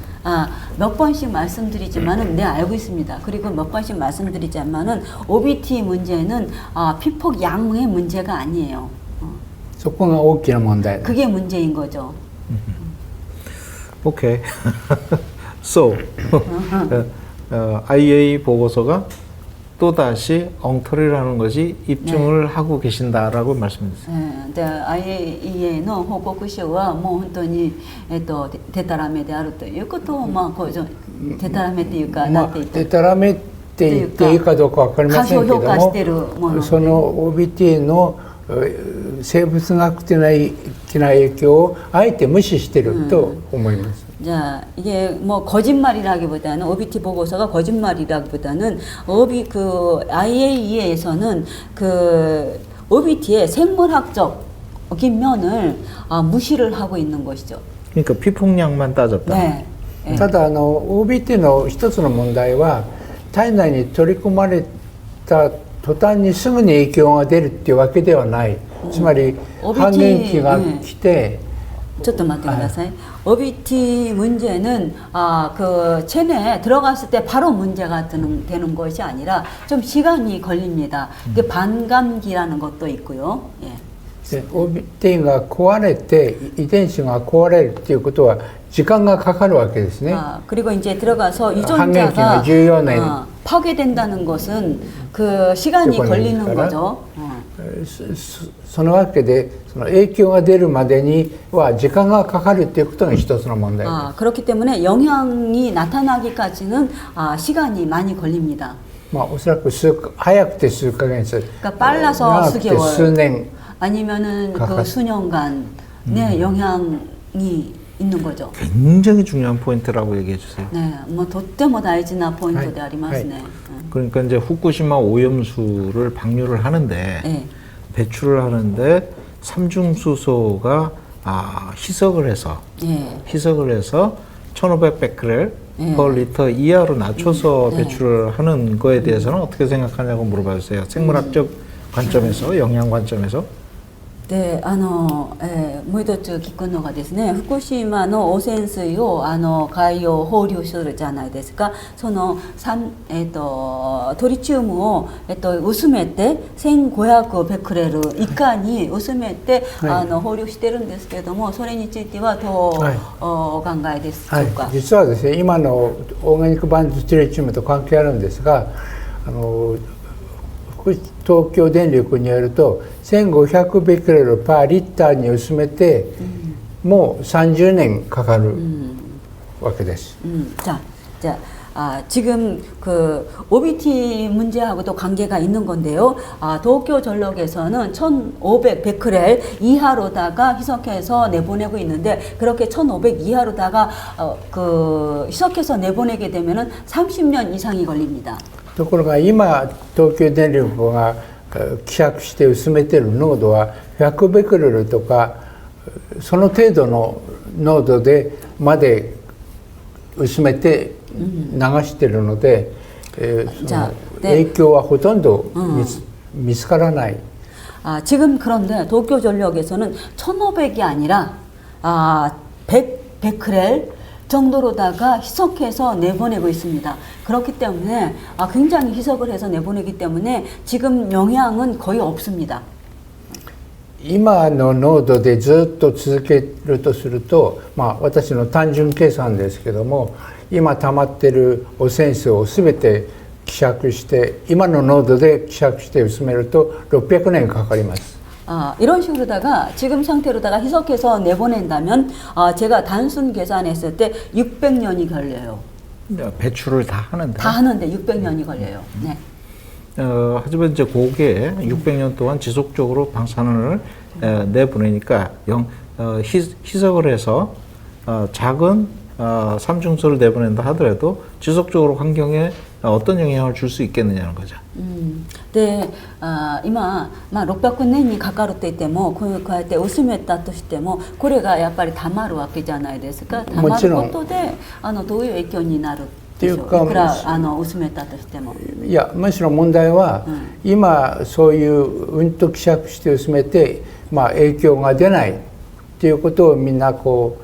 몇 번씩 말씀드리지만은 네 알고 있습니다. 그리고 몇 번씩 말씀드리지만은 OBT 문제는 피폭 양의 문제가 아니에요. そこが大きな問題です。 그게 문제인 거죠. 오케이. So IAEA 보고서가 또 다시 엉터리라는 것이 입증을 하고 계신다라고 말씀드렸어요. で IAEA の報告書はもう本当にデタラメであるということをデタラメっていうかまあ、でたらめって言っていいかどうかわかりませんけど過小評価してるものも、その OBT の生物学的な影響をあえて無視してると思います。 자, 이게 뭐 거짓말이라기보다는 OBT 보고서가 거짓말이라기보다는 IAEA에서는 그 OBT의 생물학적인 면을 무시를 하고 있는 것이죠. 그러니까 피폭량만 따졌다. 네. 예. ただOBT の一つの問題は体内に取り込まれた途端にすぐに影響が出るっていうわけではない。つまり OBT 半減期が来て、 좀待ってください. OBT 문제는 그 체내에 들어갔을 때 바로 문제가 되는 것이 아니라 좀 시간이 걸립니다. 그 반감기라는 것도 있고요. 예. で OBT が壊れて遺伝子が壊れるっていうことは時間がかかるわけですね。 그리고 이제 들어가서 항해기가 유전자가 14년 파괴된다는 것은 그 시간이 걸리는 거죠. そのわけでその影響が出るまでには時間がかかるっていうことが一つの問題です。 그렇기 때문에 영향이 나타나기까지는 시간이 많이 걸립니다. まあおそらく早くて数ヶ月、 그러니까 빨라서 長くて 수개월 数年 아니면은 그 수년간의 영향이 있는 거죠. 굉장히 중요한 포인트라고 얘기해 주세요. 네, 뭐とっても大事なポイントでありますね. 그러니까 이제 후쿠시마 오염수를 방류를 하는데 네. 배출을 하는데 삼중수소가 희석을 해서 예. 1500베크렐 per 리터 이하로 낮춰서 배출을 하는 거에 대해서는 어떻게 생각하냐고 물어봐 주세요. 생물학적 관점에서, 영양 관점에서. でもう一つ聞くのがですね、福島の汚染水を海洋放流するじゃないですか。そのトリチウムを薄めて1500ベクレル以下に薄めて、放流してるんですけれども、それについてはどう、お考えですか。はい、実はですね、今のオーガニックバンドトリチウムと関係あるんですが、東京電力によると1500ベクレルパーリッターに薄めて、もう30年かかるわけです。 자, 지금 그 OBT 문제하고도 관계가 있는 건데요. 도쿄 전력에서는 1,500 베크렐 이하로다가 희석해서 내보내고 있는데 그렇게 1,500 이하로다가 그 희석해서 내보내게 되면은 30년 이상이 걸립니다. ところが今東京電力が希釈して薄めている濃度は100ベクレルとかその程度の濃度でまで薄めて流しているので、その影響はほとんど見つからない。 지금 그런데 도쿄 전력에서는 1,500이 아니라 100 베크렐 정도로다가 희석해서 내보내고 있습니다. 그렇기 때문에 굉장히 희석을 해서 내보내기 때문에 지금 영향은 거의 없습니다. 今の濃度でずっと続けるとすると、私の単純計算ですけども、今溜まっている汚染水をすべて希釈して今の濃度で希釈して薄めると600年かかります。 이런 식으로다가 지금 상태로다가 희석해서 내보낸다면 제가 단순 계산했을 때 600년이 걸려요. 배출을 다 하는데. 다 하는데 600년이 걸려요. 네. 하지만 이제 그게 600년 동안 지속적으로 방사능을 내보내니까 희석을 해서 작은 삼중수를 내보낸다 하더라도 지속적으로 환경에 어떤 영향을 줄 수 있겠느냐는 거죠. で今、600年にかかるといってもこうやって薄めたとしてもこれがやっぱりたまるわけじゃないですか。たまることでどういう影響になるでしょう。いくら薄めたとしても。いやむしろ問題は、今そういううんと希釈して薄めて、影響が出ないっていうことをみんなこ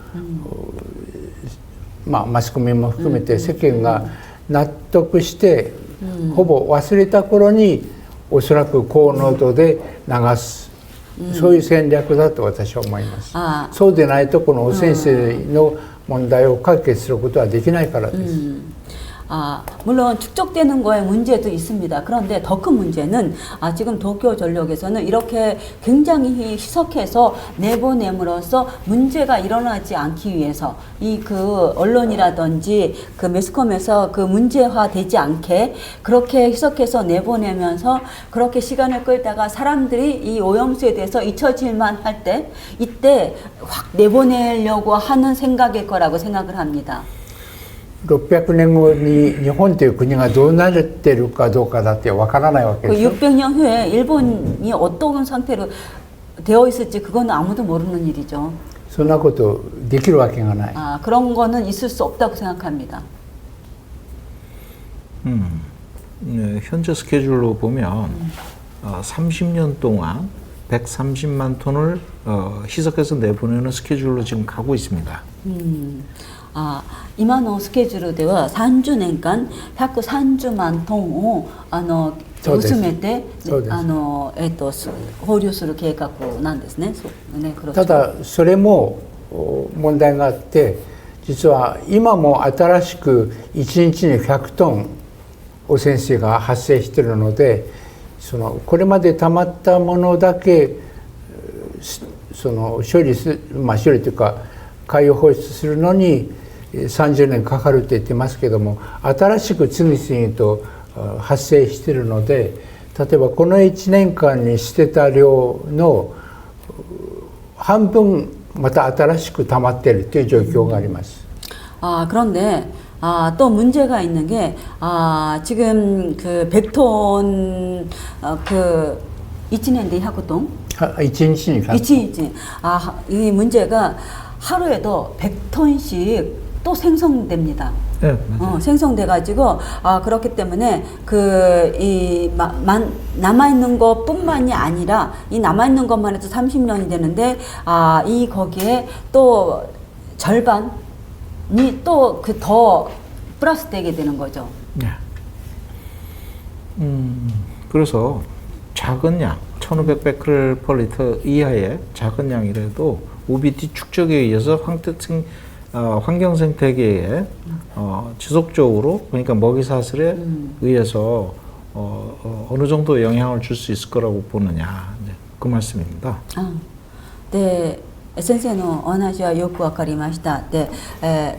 う、マスコミも含めて世間が納得して、ほぼ忘れた頃におそらく高濃度で流す、そういう戦略だと私は思います。そうでないとこの汚染水の問題を解決することはできないからです。 물론 축적되는 거에 문제도 있습니다. 그런데 더 큰 문제는 지금 도쿄전력에서는 이렇게 굉장히 희석해서 내보냄으로써 문제가 일어나지 않기 위해서 이 그 언론이라든지 그 매스컴에서 그 문제화되지 않게 그렇게 희석해서 내보내면서 그렇게 시간을 끌다가 사람들이 이 오염수에 대해서 잊혀질만 할 때 이때 확 내보내려고 하는 생각일 거라고 생각을 합니다. 600年後に日本という国がどうなっているかどうかだってわからないわけですよ。 600년 후에 일본이 어떤 상태로 되어 있을지 그건 아무도 모르는 일이죠. そんなことできるわけがない。 그런 거는 있을 수 없다고 생각합니다. 현재 스케줄로 보면 30년 동안 130만 톤을 희석해서 내보내는 스케줄로 지금 가고 있습니다. 今のスケジュールでは30年間130万トンを薄めて放流する計画なんですね。ただそれも問題があって、実は今も新しく1日に100トン汚染水が発生しているので、これまで溜まったものだけ処理というか海洋放出するのに30年かかると言ってますけども、新しく次々と発生しているので、例えばこの1年間に捨てた量の半分また新しく溜まっているという状況があります。 그런데 또 문제가 있는 게 지금 그 100톤 그 1년에 100톤 1日に 1日이 문제가 하루에도 100톤씩 또 생성됩니다. 네, 생성돼 가지고 그렇기 때문에 남아 있는 것뿐만이 아니라 이 남아 있는 것만 해도 30년이 되는데 이 거기에 또 절반이 또 그 더 플러스 되게 되는 거죠. 네. 그래서 작은 양 1500 베크렐 퍼 리터 이하의 작은 양이라도 OBT 축적에 의해서 환경 생태계에 지속적으로 그러니까 먹이 사슬에 의해서 어느 정도 영향을 줄 수 있을 거라고 보느냐, 그 말씀입니다. 네, 先生のお話はよくわかりました。で、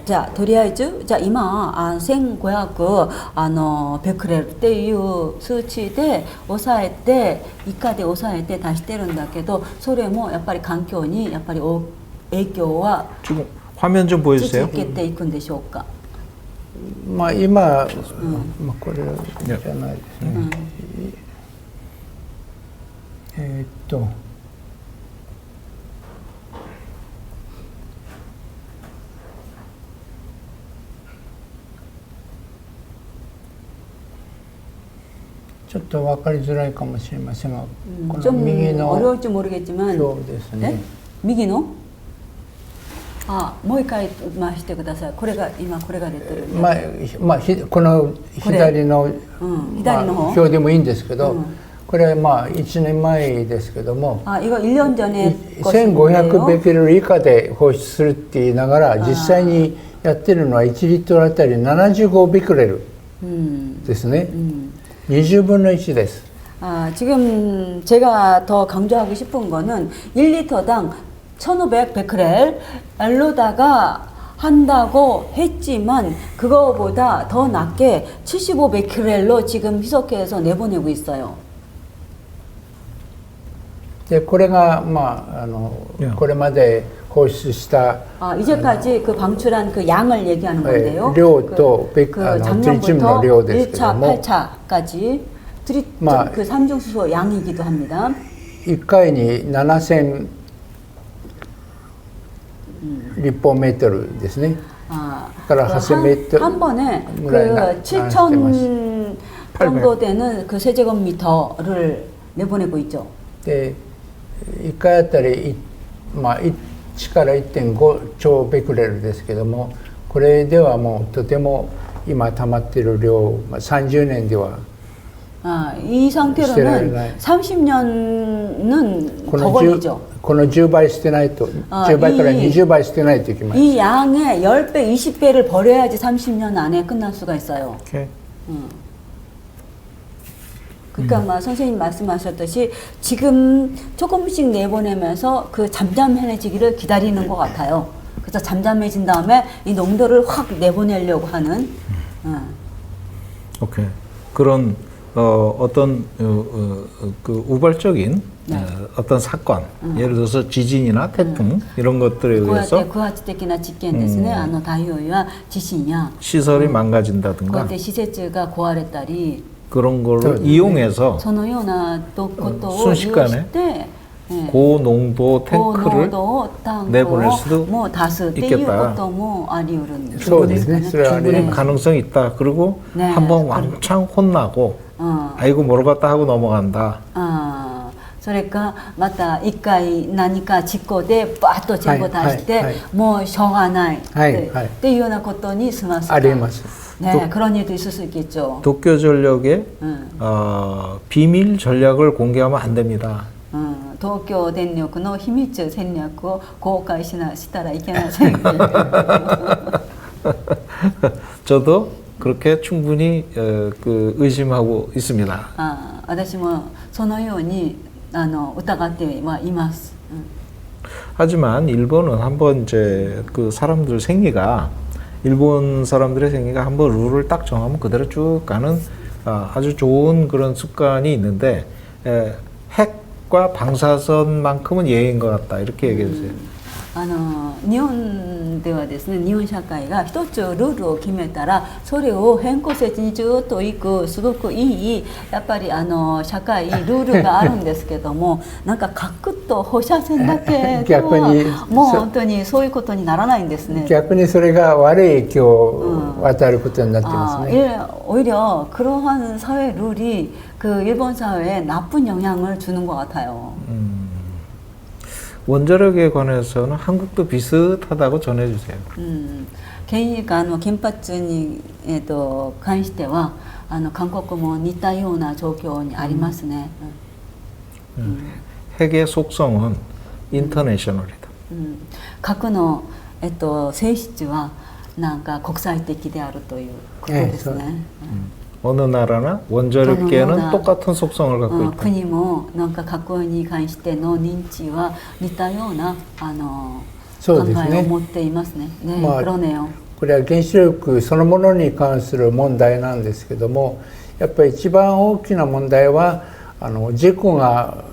じゃあとりあえずじゃあ今1500ベクレルっていう数値で抑えて以下で抑えて出してるんだけど、それもやっぱり環境にやっぱり影響は 지금 화면 좀 보여주세요. 続けていくんでしょうか。今、これじゃないですね。ちょっと分かりづらいかもしれませんが、この右の 어려울지 모르겠지만 表ですね。 右のもう一回回してください。これが今これが出てる。この左の表でもいいんですけど、これは1年前ですけども、 이거 1년 전에 1500ベクレル以下で放出するって言いながら、実際にやってるのは1リットルあたり75ベクレルですね。 20分の1です。 지금 제가 더 강조하고 싶은 거는 1리터당 1500 베크렐로다가 한다고 했지만 그거보다 더 낮게 75베크렐로 지금 희석해서 내보내고 있어요. でこれが、まあ、これまで放出した 이제까지 그 방출한 그 양을 얘기하는 건데요. 量と그 트리튬の量ですけど 1차, も 8차까지 마- 그 삼중수소 양이기도 합니다. 1回に7000立方メートルですね。 그러니까 그 8000m 한 번에 문화가 그 7천 정도 되는 그 세제곱미터를 내보내고 있죠. で1回あたり、まあ、1から1.5超ベクレルですけども、これではもうとても今溜まっている量、まあ、30年では 이 상태로는 30년은 더 걸리죠. この10倍捨てないと、10倍から20倍捨てないといけない。 이 양의 10배, 20배를 버려야지 30년 안에 끝날 수가 있어요. 오케이. 그러니까 선생님 말씀하셨듯이 지금 조금씩 내보내면서 그 잠잠해지기를 기다리는 것 같아요. 그래서 잠잠해진 다음에 이 농도를 확 내보내려고 하는. 오케이. 그런 어떤 그 우발적인 어떤 사건, 예를 들어서 지진이나 태풍 이런 것들에 의해서 こうやって偶発的な実験ですね。太陽や地震や 시설이 こうやっ 망가진다든가 て施設が壊れたり 그런 거를 이용해서 そのようなことを利用し 순식간에 て 고농도 탱크를 내보낼 수도 もう出すっていう 있겠다. こともあり得るんですそうですね。それはあり 충분히 ます。 가능성이 있다. 그리고 네. 한번 왕창 혼나고 아이고 모르겠다 하고 넘어간다. それかまた一回何か事故でバッと全部出して、はいはいもうしょうがないって、はいはいっていうようなことに済ますか あります。 네, 그런 일도 있을 수 있겠죠. 도쿄전력의 비밀 전략을 공개하면 안 됩니다. 東京電力の秘密戦略を公開したらいけません。 저도 그렇게 충분히 그 의심하고 있습니다. 私もそのように疑ってはいます。 하지만 일본은 한번 이제 그 사람들 생리가 일본 사람들의 생리가 한번 룰을 딱 정하면 그대로 쭉 가는 아주 좋은 그런 습관이 있는데 핵과 방사선만큼은 예인 것 같다 이렇게 얘기해 주세요. 日本ではですね、日本社会が一つルールを決めたらそれを変更せずにずっといくすごくいいやっぱり社会ルールがあるんですけどもなんか核と放射線だけではもう本当にそういうことにならないんですね。逆にそれが悪い影響を与えることになってますね。 오히려 그러한 사회 룰이 그 일본 사회에 나쁜 영향을 주는 것 같아요. 원자력에 관해서는 한국도 비슷하다고 전해주세요. 原発に関しては韓国も似たような状況にありますね。 핵의 속성은 인터내셔널이다. 核の性質はなんか国際的であるということですね。 어느 나라나 원자력계는 똑같은 속성을 갖고 있다. 国もなんか核に関しての認知は似たような考そうですね。えを持っていますね。ね、 그러네요. これは原子力そのものに関する問題なんですけども、やっぱり一番大きな問題は事故が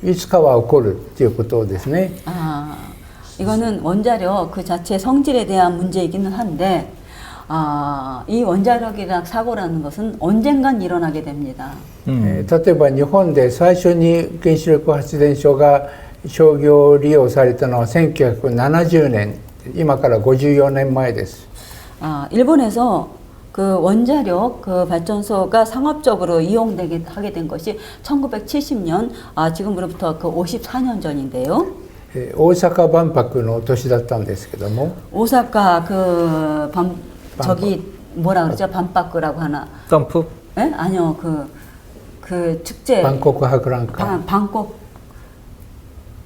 いつかは起こるっていうことですね。 이거는 원자력 그 자체 성질에 대한 문제이기는 한데 이 원자력이랑 사고라는 것은 언젠간 일어나게 됩니다. 例えば日本で最初に原子力発電所が商業利用されたのは1970年、今から54年前です。 일본에서 그 원자력 그 발전소가 상업적으로 이용되게 하게 된 것이 1970년 지금으로부터 그 54년 전인데요. 大阪万博の年だったんですけども、 오사카 그 저기 뭐라 그러죠? 반바크라고 하나? 덤프? 예? 아니요. 그 축제. 방콕博覧会. 방콕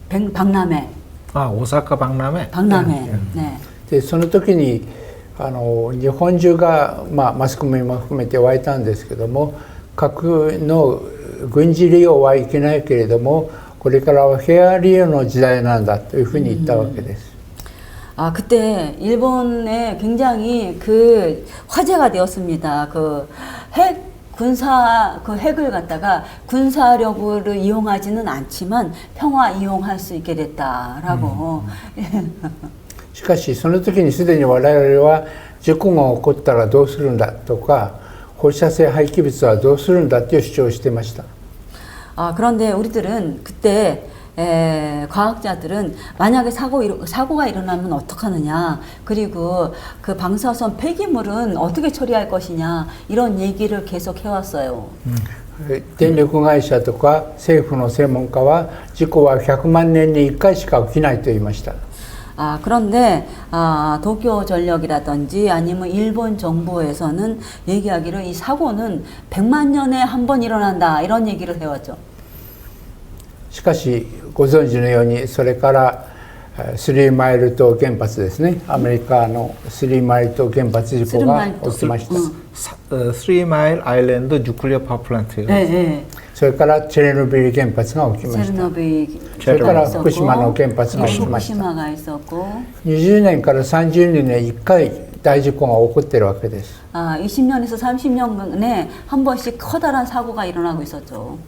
박람회. 오사카 박람회. 박람회. 네. でその時に日本中が、マスコミも含めて湧いたんですけども、核の軍事利用はいけないけれども、これからはフェア利用の時代なんだというふうに言ったわけです。 그때 일본에 굉장히 그 화제가 되었습니다. 그 핵을 갖다가 군사력을 이용하지는 않지만 평화 이용할 수 있게 됐다라고. しかしその時にすでに我々は事故が起こったらどうするんだとか放射性廃棄物はどうするんだという主張をしていました。 그런데 우리들은 그때 과학자들은 만약에 사고가 일어나면 어떡하느냐, 그리고 그 방사선 폐기물은 어떻게 처리할 것이냐, 이런 얘기를 계속 해왔어요. 電力会社とか政府の専門家は事故は100万年に1回しか起きないと言いました。 그런데 도쿄전력이라든지 아니면 일본 정부에서는 얘기하기를 이 사고는 100만 년에 한 번 일어난다, 이런 얘기를 해왔죠. しかしご存知のようにそれからスリーマイル島原発ですね、アメリカのスリーマイル島原発事故が起きました。 3 마일 아일랜드 뉴클리어 파워플랜트요. 네. それからチェルノビリ原発が起きました。 それから福島の原発が起きました。 福島が있었고 20年から30年に1回大事故が起こっているわけです。 20년에서 30년에 한 번씩 커다란 사고가 일어나고 있었죠.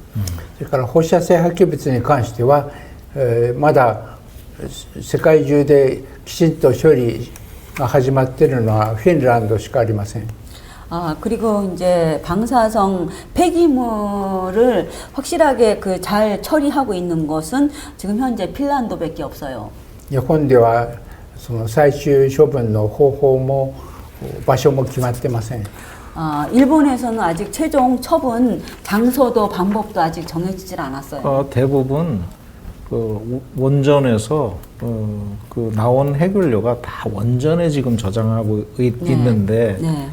それから放射性廃棄物に関しては、まだ世界中できちんと処理が始まっているのはフィンランドしかありません。 그리고 이제 방사성 폐기물을 확실하게 잘 처리하고 있는 것은 지금 현재 핀란드밖에 없어요. 日本ではその最終処分の方法も場所も決まってません。 일본에서는 아직 최종 처분 장소도 방법도 아직 정해지질 않았어요. 대부분 그 원전에서 그 나온 핵연료가 다 원전에 지금 저장하고 있는데 네.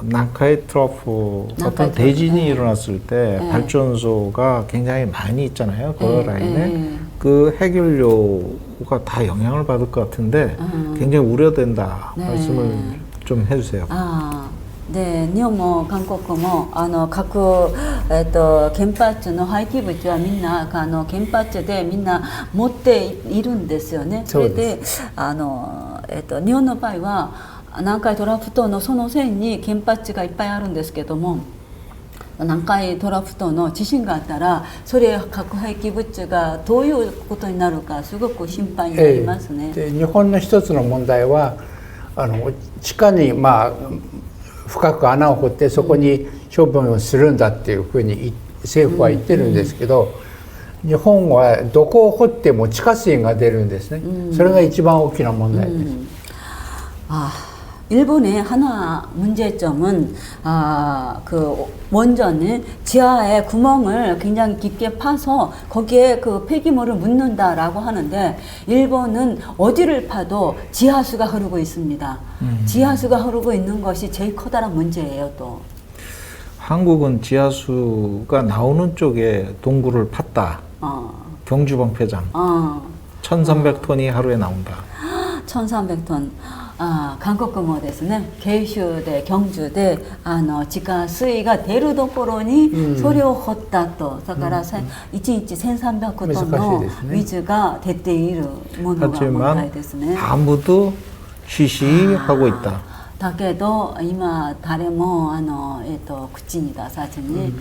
난카이 트러프 어떤 대진이 일어났을 때 발전소가 굉장히 많이 있잖아요. 그 라인에 그 핵연료가 다 영향을 받을 것 같은데 굉장히 우려된다. 말씀을 좀 해주세요. 네, 日本も韓国も各原発の廃棄物はみんな原発でみんな持っているんですよね。それで日本の場合は南海トラフ島のその線に原発がいっぱいあるんですけども、南海トラフ島の地震があったらそれ核廃棄物がどういうことになるかすごく心配になりますね。で日本の一つの問題は地下に深く穴を掘ってそこに処分をするんだっていうふうに政府は言ってるんですけど、日本はどこを掘っても地下水が出るんですね。それが一番大きな問題です。 일본의 하나 문제점은 그 원전은 지하에 구멍을 굉장히 깊게 파서 거기에 그 폐기물을 묻는다라고 하는데 일본은 어디를 파도 지하수가 흐르고 있습니다. 지하수가 흐르고 있는 것이 제일 커다란 문제예요. 또 한국은 지하수가 나오는 쪽에 동굴을 팠다. 경주 방패장 1,300톤이 하루에 나온다. 1,300톤. 韓国もですね、慶州で경주で地下水が出るところにそれを掘ったと、だから1日1300トンの水が出ているものが問題ですね。 아무도 쉬쉬하고 있다. だけど今誰も口に出さずに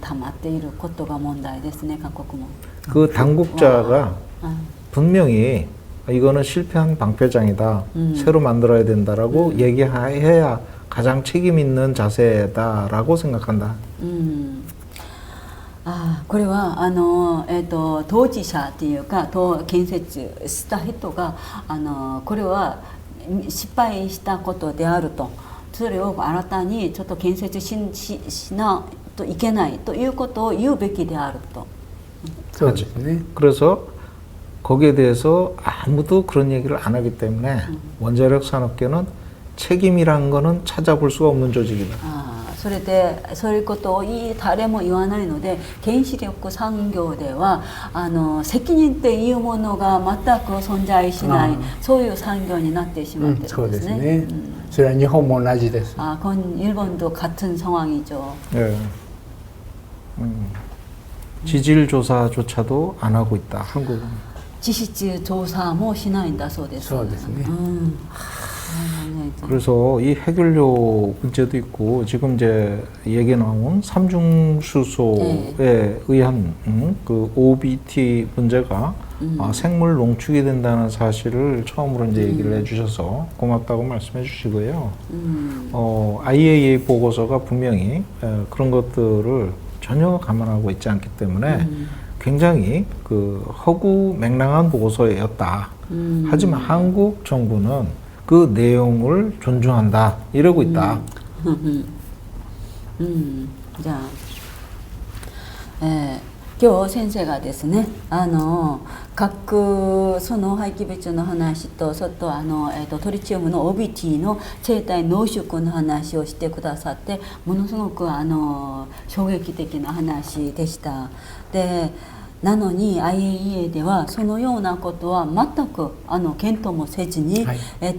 溜まっていることが問題ですね、韓国も。 그 당국자가 분명히 이거는 실패한 방패장이다. 새로 만들어야 된다라고 얘기해야 가장 책임 있는 자세다라고 생각한다. これは当事者っていうか建設した人がこれは失敗したことであると、それを新たにちょっと建設しないといけないということを言うべきであると。 そうですね。 그래서 거기에 대해서 아무도 그런 얘기를 안 하기 때문에 원자력 산업계는 책임이란 거는 찾아볼 수가 없는 조직이다. それでそういうことを誰も言わないので原子力産業では責任っていうものが全く存在しないそういう産業になってしまっているんですね。それは日本も同じです。 그건 일본도 같은 상황이죠. 네. 지질 조사조차도 안 하고 있다. 한국은. 実質調査もしないんだそうです。そうですね。그래서 이 해결료 문제도 있고 지금 이제 얘기 나온 삼중수소에 의한 그 OBT 문제가 생물 농축이 된다는 사실을 처음으로 이제 얘기를 해주셔서 고맙다고 말씀해 주시고요. IAEA 보고서가 분명히 그런 것들을 전혀 감안하고 있지 않기 때문에 굉장히 그 허구맹랑한 보고서였다. 하지만 한국 정부는 그 내용을 존중한다 이러고 있다. じゃあ、今日先生がですね、核その廃棄物の話と、トリチウムの OBT の生体濃縮の話をしてくださって、ものすごく衝撃的な話でした。でなのに IAEA ではそのようなことは全く検討もせずに、出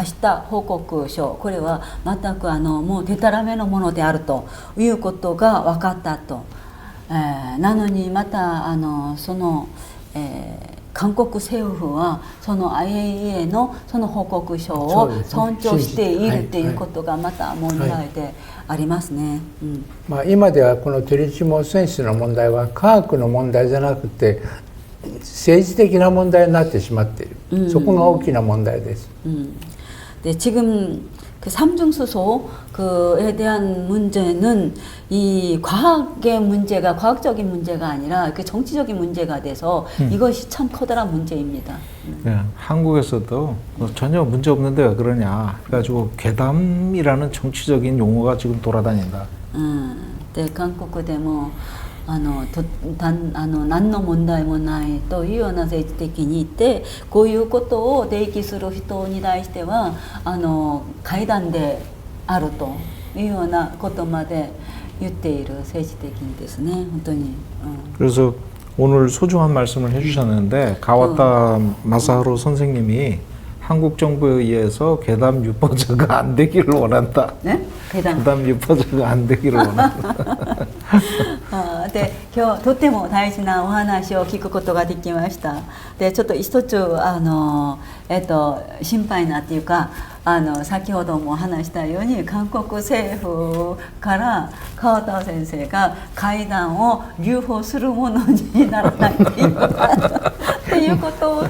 した報告書、これは全くもうデタラメのものであるということが分かったと。なのにまたその、韓国政府はその IAEA のその報告書を尊重しているということがまた問題でありますね。まあ今ではこのトリチウム汚染水の問題は科学の問題じゃなくて政治的な問題になってしまっている。そこが大きな問題です。で지금 그 삼중수소 그에 대한 문제는 이 과학의 문제가 과학적인 문제가 아니라 그 정치적인 문제가 돼서 이것이 참 커다란 문제입니다. 네, 한국에서도 전혀 문제 없는데 왜 그러냐 해가지고 괴담이라는 정치적인 용어가 지금 돌아다닌다. 네, 한국에 뭐何の問題もないというような政治的に言ってこういうことを提起する人に対しては怪談であるというようなことまで言っている政治的にですね本当に。그래서 오늘 소중한 말씀을 해주셨는데 가와타 마사하루 선생님이 한국 정부에 의해서 괴담 유포자가 안 되기를 원한다. 네? 괴담 유포자가 안 되기를 원한다. で今日とっても大事なお話を聞くことができました。でちょっと一つ心配なっていうか先ほども話したように韓国政府から川田先生が会談を留保するものにならないっていうことを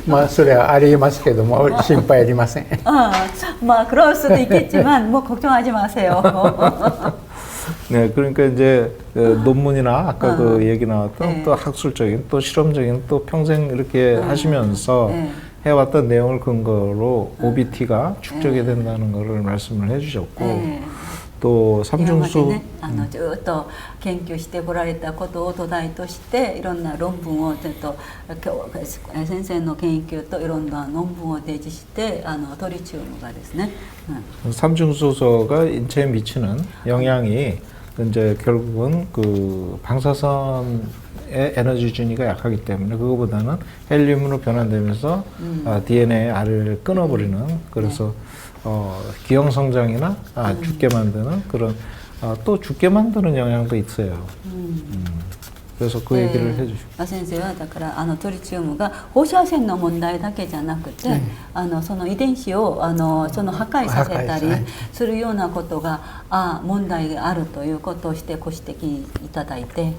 まあそれはありますけども心配ありません。まあ그럴 수도 있겠지만 뭐 걱정하지 마세요. 네, 그러니까 이제 논문이나 아까 그 얘기 나왔던 또 학술적인 또 실험적인 또 평생 이렇게 하시면서 해왔던 내용을 근거로 OBT가 축적이 된다는 것을 말씀을 해주셨고 또 삼중수 ずっと研究してこられたことを土台としていろんな論文をちょっと先生の研究といろんな論文を提示してトリチウムがですね 삼중수소가 인체에 미치는 영향이 이제 결국은 그 방사선의 에너지 준위가 약하기 때문에 그거보다는 헬륨으로 변환되면서 DNA의 알을 끊어버리는 그래서 기형 성장이나 죽게 만드는 그런 또 죽게 만드는 영향도 있어요. 그래서 그 얘기를 해주시고. 先生はだからトリチウムが放射線の問題だけじゃなくて、その遺伝子をその破壊させたりするようなことが問題があるということをしてご指摘いただいて。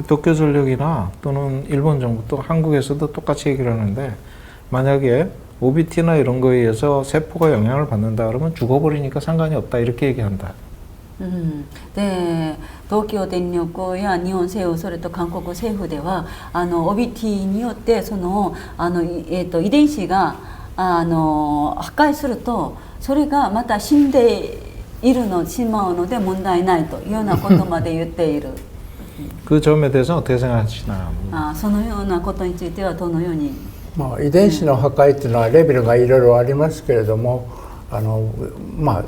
도쿄전력이나 또는 일본 정부 또 한국에서도 똑같이 얘기를 하는데 만약에 OBT나 이런 거에 의해서 세포가 영향을 받는다 그러면 죽어버리니까 상관이 없다 이렇게 얘기한다. で東京電力や日本政府それと韓国政府ではOBT によってその遺伝子が破壊するとそれがまた死んでいるのしまうので問題ないというようなことまで言っている。 그 점에 대해서 어떻게 생각하시나요? そのようなことについてはどのように？まあ遺伝子の破壊っていうのはレベルがいろいろありますけれども、まあ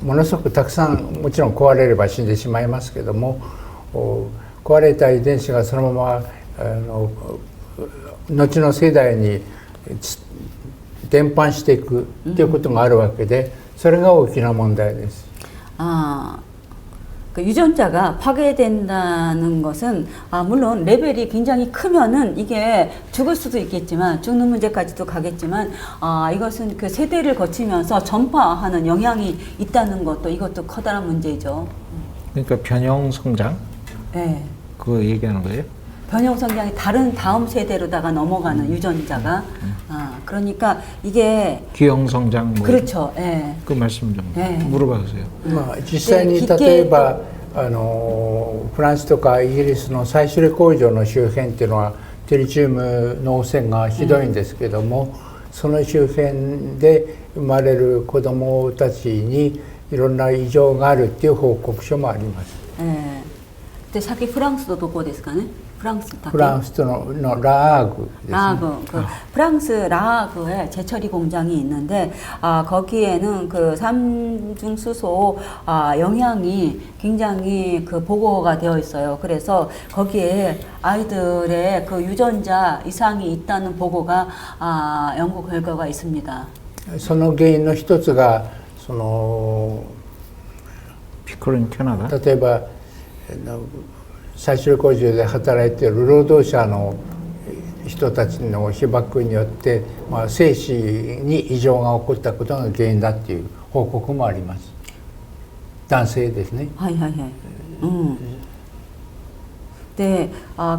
ものすごくたくさんもちろん壊れれば死んでしまいますけども、壊れた遺伝子がそのまま後の世代に伝播していくということがあるわけで、それが大きな問題です。그 유전자가 파괴된다는 것은 물론 레벨이 굉장히 크면은 이게 죽을 수도 있겠지만 죽는 문제까지도 가겠지만 이것은 그 세대를 거치면서 전파하는 영향이 있다는 것도 이것도 커다란 문제죠. 그러니까 변형 성장 네. 그거 얘기하는 거예요? 변형 성장이 다음 세대로다가 넘어가는 유전자가 그러니까 이게 기형 성장 뭐 그렇죠. 예. 그 말씀 좀 네. 물어봐 주세요. まあ、実際に例えばフランスとかイギリスの再処理工場の周辺っていうのはトリチウムの汚染がひどいんですけども、その周辺で生まれる子どもたちにいろんな異常があるっていう報告書もあります。 예. 근데 사기 프랑스도 도고ですかね? 프랑스 フランスのラーグですね。 라하그 그 프랑스 라하그에 제처리 공장이 있는데 거기에는 그 삼중수소 영향이 굉장히 그 보고가 되어 있어요. 그래서 거기에 아이들의 그 유전자 이상이 있다는 보고가 연구 결과가 있습니다. その原因の一つがその 피크론 캐나다. 例えば再処理工場で働いている労働者の人たちの被爆によって、精子に異常が起こったことが原因だっていう報告もあります。男性ですね。 하이하이하이. 네,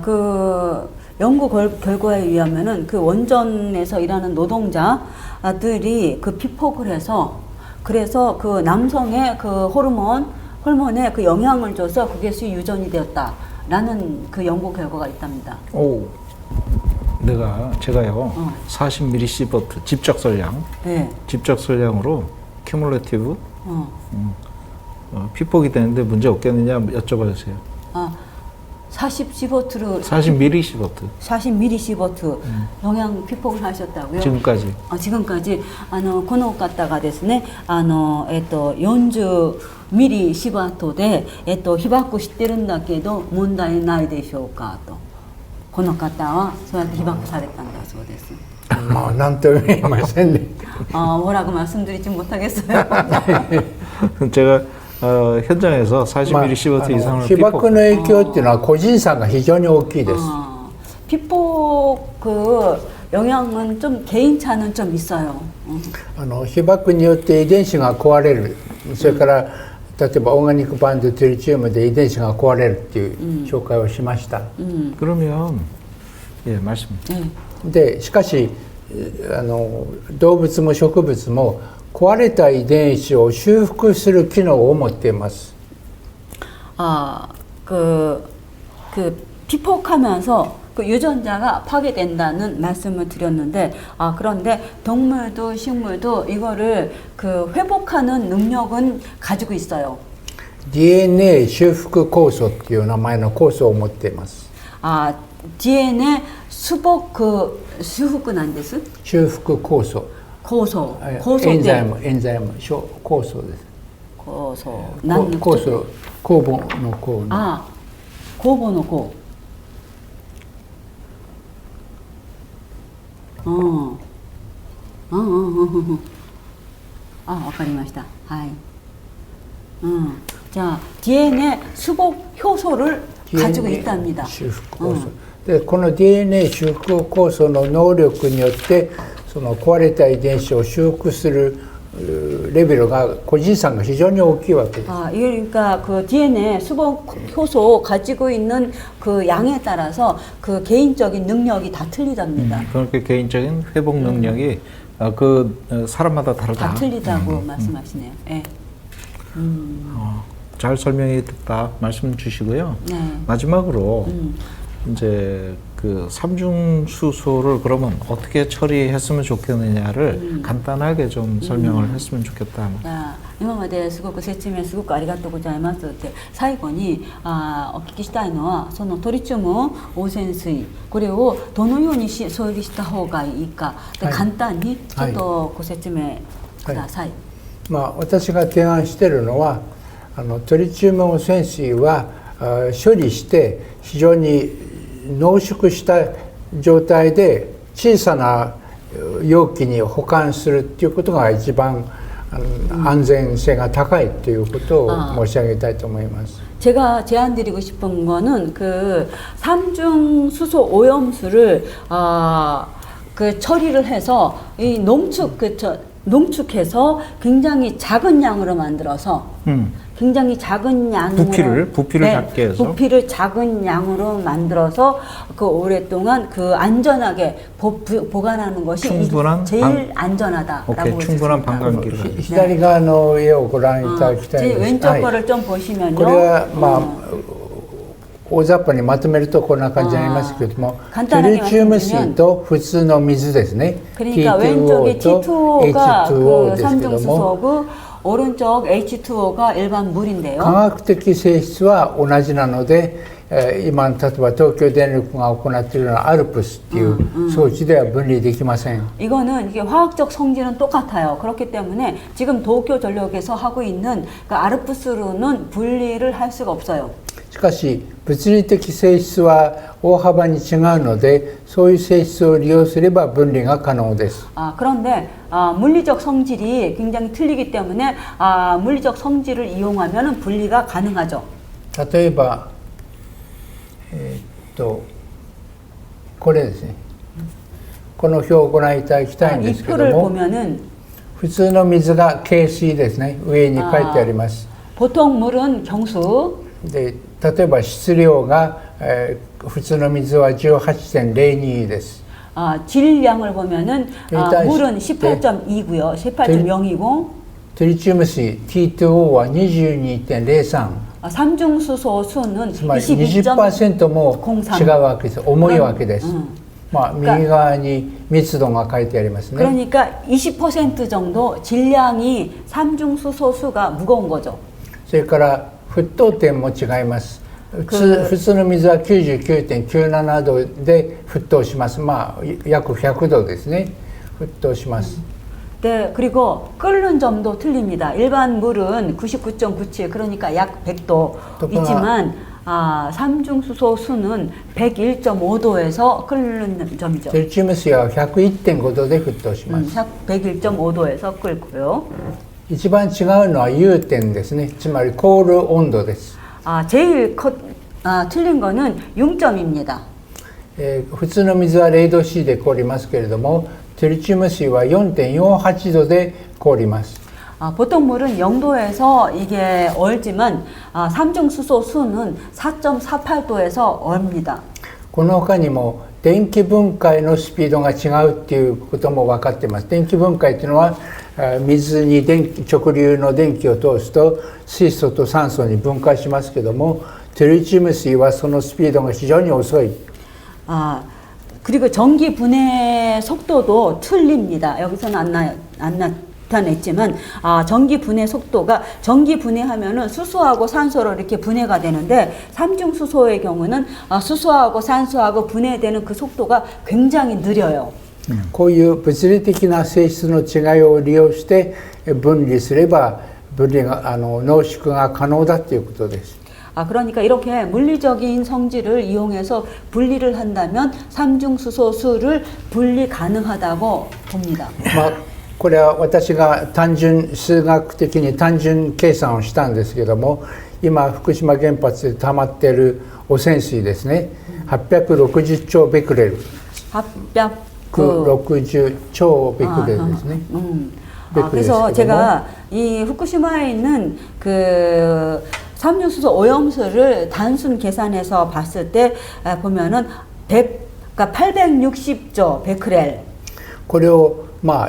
그 연구 결과에 의하면은 그 원전에서 일하는 노동자들이 그 피폭을 해서 그래서 그 남성의 그 호르몬에 그 영향을 줘서 그게 유전이 되었다라는 그 연구 결과가 있답니다. 오, 제가요 40mSv 집적 설량, 네. 집적 설량으로 큐뮬레티브 피폭이 되는데 문제 없겠느냐 여쭤봐 주세요. 40시버트를 40mSv 영양 피폭을 하셨다고요? 지금까지. 지금까지 この方がですね40ミリシバトで被爆してるんだけど問題ないでしょうかとこの方はそうやって被爆されたんだそうです。 なんとも言えませんね。 뭐라고 말씀드리지 못하겠어요. 제가 현장에서 40mSv 이상을 被爆の影響っていうのは個人差が非常に大きいです。 피폭 그 영향은 좀 개인차는 좀 있어요. 被爆によって遺伝子が壊れる、それから例えばオーガニックバンドトリチウムで遺伝子が壊れるっていう紹介をしました。 그러면 예 말씀. でしかし動物も植物も壊れた遺伝子を修復する機能を持っています。 그 피폭하면서 그 유전자가 파괴된다는 말씀을 드렸는데 그런데 동물도 식물도 이거를 그 회복하는 능력은 가지고 있어요. DNA 修復酵素っていう名前の酵素を持っています。 DNA 수복 그 수復なんです。 修復酵素。 酵素。 エンザイム酵素です。 酵素。酵素酵母の酵。 酵母の酵。 わかりました。はい。자, DNA 수복 효소를 가지고 있답니다. 修復酵素。でこの DNA 修復酵素の能力によってその壊れた遺伝子を修復するレベルが個人差が非常に大きいわけです。 그러니까 그 DNA 수복 효소 가지고 있는 그 양에 따라서 그 개인적인 능력이 다 틀리답니다. 그렇게 개인적인 회복 능력이 그 사람마다 다르다. 다 틀리다고 말씀하시네요. 네. 잘 설명이 됐다 말씀 주시고요. 네. 마지막으로 이제 그 삼중수소를 그러면 어떻게 처리했으면 좋겠느냐를 간단하게 좀 설명을 했으면 좋겠다. 今まですごく説明すごくありがとうございますって最後にお聞きしたいのはそのトリチウム汚染水これをどのように処理した方がいいかで簡単にちょっとご説明ください。私が提案しているのはトリチウム汚染水は処理して非常に濃縮した状態で小さな容器に保管するっていうことが一番安全性が高いということを申し上げたいと思います。 제가 제안드리고 싶은 거는 그 삼중 수소 오염수를 그 처리를 해서 이 농축해서 굉장히 작은 양으로 만들어서 굉장히 작은 양으로 부피를 작게 해서 부피를 작은 양으로 만들어서 그 오랫동안 그 안전하게 보관하는 것이 제일 안전하다라고 오케이, 충분한 방광기를 左側の絵をご覧いただきたいん 제 です。 왼쪽 はい 거를 좀 보시면요. これはまあ大雑把にまとめるとこんな感じになりますけれども、トリチウム水と普通の水ですね。 그러니까 왼쪽이 T2O가 그 H2O ですけども、 삼중수소고 오른쪽 H2O가 일반 물인데요. 化学的性質は同じなので、今例えば東京電力が行っているようなアルプスっていう装置では分離できません。 이거는 이게 화학적 성질은 똑같아요. 그렇기 때문에 지금 도쿄전력에서 하고 있는 그 아르프스로는 분리를 할 수가 없어요. しかし物理的性質は大幅に違うので、そういう性質を利用すれば分離が可能です。 그런데 물리적 성질이 굉장히 틀리기 때문에 물리적 성질을 이용하면 분리가 가능하죠. 例えば、これですね。この表をご覧いただきたいんで 이 すけど 표를 も、 보면은 普通の水が軽水ですね。上に書いてあります。 보통 물은 경수. で、例えば質量が、普通の水は 18.02 です。 질량을 보면은 일단 물은 18.2고요. 18.0이고 トリチウム水 T2O は 22.03。 삼중수소 수는 つまり 20% も違うわけです。重いわけです。まあ右側に密度が書いてありますね。 그러니까 20% 정도 질량이 삼중수소 수가 무거운 거죠. それから沸騰点も違います。普通の水は 99.97 度で沸騰します。まあ約100度ですね。沸騰します。 네, 그리고 끓는 점도 틀립니다. 일반 물은 99.97, 그러니까 약 100도 있지만 삼중수소 수는 101.5도에서 끓는 점이죠. トリチウム水は 101.5 度で沸騰します。 101.5도에서 끓고요. 一番違うのは融点ですね。つまり凍る温度です。 제일 틀린 거는 융점입니다. 普通の水は0度 C で凍りますけれども、トリチウム水は 4.48 度で凍ります。 보통 물은 0도에서 이게 얼지만 삼중수소 수는 4.48도에서 얼입니다. この他にも電気分解のスピードが違うっていうことも分かっています。電気分解っていうのは水に直流の電気を通すと水素と酸素に分解しますけども、トリチウム水はそのスピードが非常に遅い。 그리고 전기 분해 속도도 틀립니다. 여기서는 안 나타냈지만 전기 분해 속도가 전기 분해하면은 수소하고 산소로 이렇게 분해가 되는데 삼중수소의 경우는 수소하고 산소하고 분해되는 그 속도가 굉장히 느려요. こういう物理的な性質の違いを利用して分離すれば分離が濃縮が可能だということです。 그러니까 이렇게 물리적인 성질을 이용해서 분리를 한다면 삼중수소수를 분리 가능하다고 봅니다. これは私が数学的に単純計算をしたんですけども、今福島原発で溜まっている汚染水ですね、860兆ベクレル、860兆ベクレルですね。 그래서 제가 이 후쿠시마에 있는 그 삼중수소 오염수를 단순 계산해서 봤을 때 보면은 그러니까 860조 베크렐. これを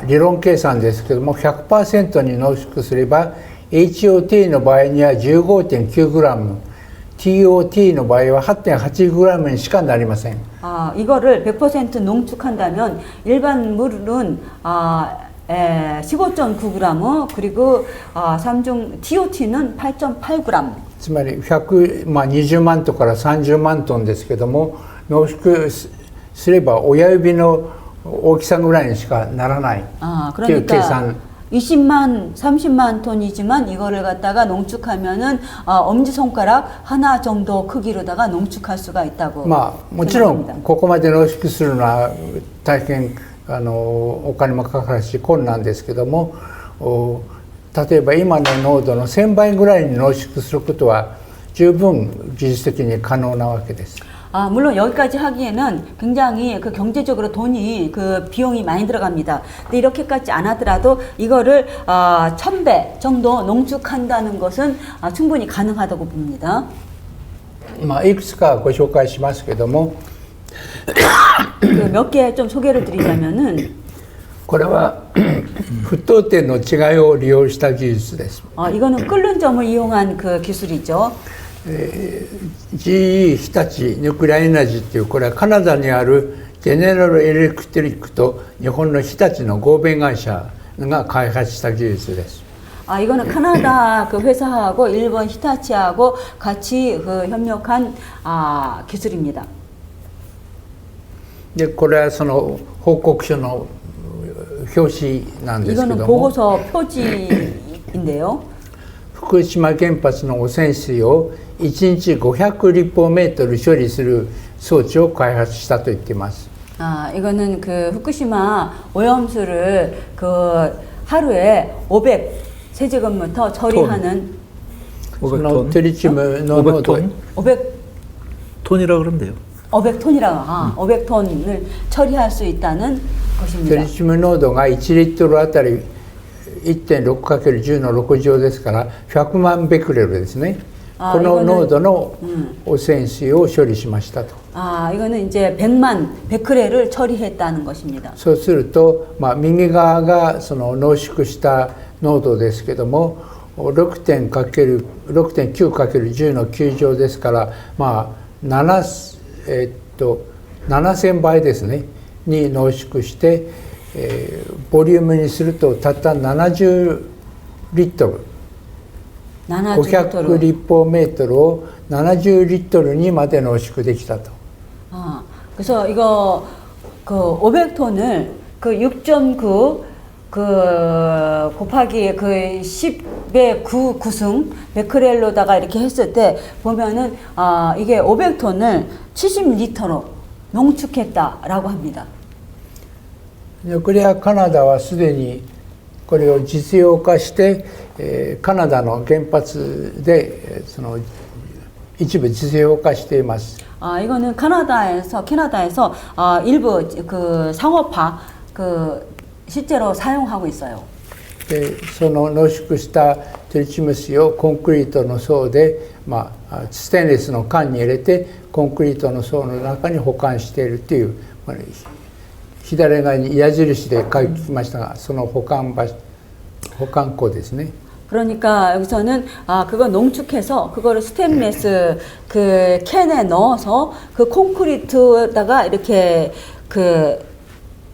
理論計算ですけども 100% に濃縮すれば HOT の場合には 15.9g、 TOT の場合は 8.8g にしかなりません。 이거를 100% 농축한다면 일반 물은 15.9g 그리고 삼중 TOT는 8.8g. つまり20万トンから30万トンですけども、濃縮すれば親指の大きさぐらいにしかならないという計算。 20만, 30만 톤이지만 이거를 갖다가 농축하면은 엄지손가락 하나 정도 크기로다가 농축할 수가 있다고. もちろんここまで濃縮するのは大変お金もかかるし困難ですけども、例えば今の濃度の1000倍ぐらいに濃縮することは十分技術的に可能なわけです。 물론 여기까지 하기에는 굉장히 그 경제적으로 돈이 그 비용이 많이 들어갑니다. 근데 이렇게까지 안 하더라도 이거를 1000배 정도 농축한다는 것은 충분히 가능하다고 봅니다. まあいくつかご紹介しますけども、 몇 개 좀 소개를 드리자면은 これは沸騰点の違いを利用した技術です。 이거는 끓는 점을 이용한 그 기술이죠. GE 日立ニュークリアエナジーっていうこれはカナダにあるジェネラルエレクトリックと日本の日立の合弁会社が開発した技術です。 이거는 카나다 그 회사하고 일본 히타치하고 같이 그 협력한 기술입니다. でこれはその報告書の表紙なんですけ 이거는 ども、 보고서 표지인데요. 福島原発の汚染水を1日500立方メートル処理する装置を開発したと言っています。 이거는 그 후쿠시마 오염수를 그 하루에 500 세제곱미터 처리하는 そのトリチウムの濃度 500톤이라 그러면 돼요. 500톤이라고 500톤을 처리할 수 있다는 ト 것입니다. リチウム濃度が1リットルあたり 1.6×10 の6乗ですから100万ベクレルですね。この濃度の汚染水を処理しましたと。 이거는 이제 100만 베크렐을 처리했다는 것입니다. そうすると、右側がその濃縮した濃度ですけども 6.9×10 の9乗ですから、7000倍ですねに濃縮して、ボリュームにするとたった70リットル500立方メートルを70リットルにまで濃縮できたと。 그래서 이거 그 500톤을 그 6.9 그 곱하기 그 10의 9승 베크렐로다가 이렇게 했을 때 보면은 이게 500톤을 70리터로 농축했다라고 합니다. ニュークリアカナダはすでにこれを実用化して、カナダの原発でその一部実用化しています。 이거는 캐나다에서 일부 그 상업화 그 실제로 사용하고 있어요. でその濃縮したトリチウム水をコンクリートの層で、ステンレスの缶に入れてコンクリートの層の中に保管しているという、左側に矢印で書きましたがその保管庫ですね。 그러니까 여기서는 그거 농축해서 그거를 스테인리스 그 캔에 넣어서 그 콘크리트에다가 이렇게 그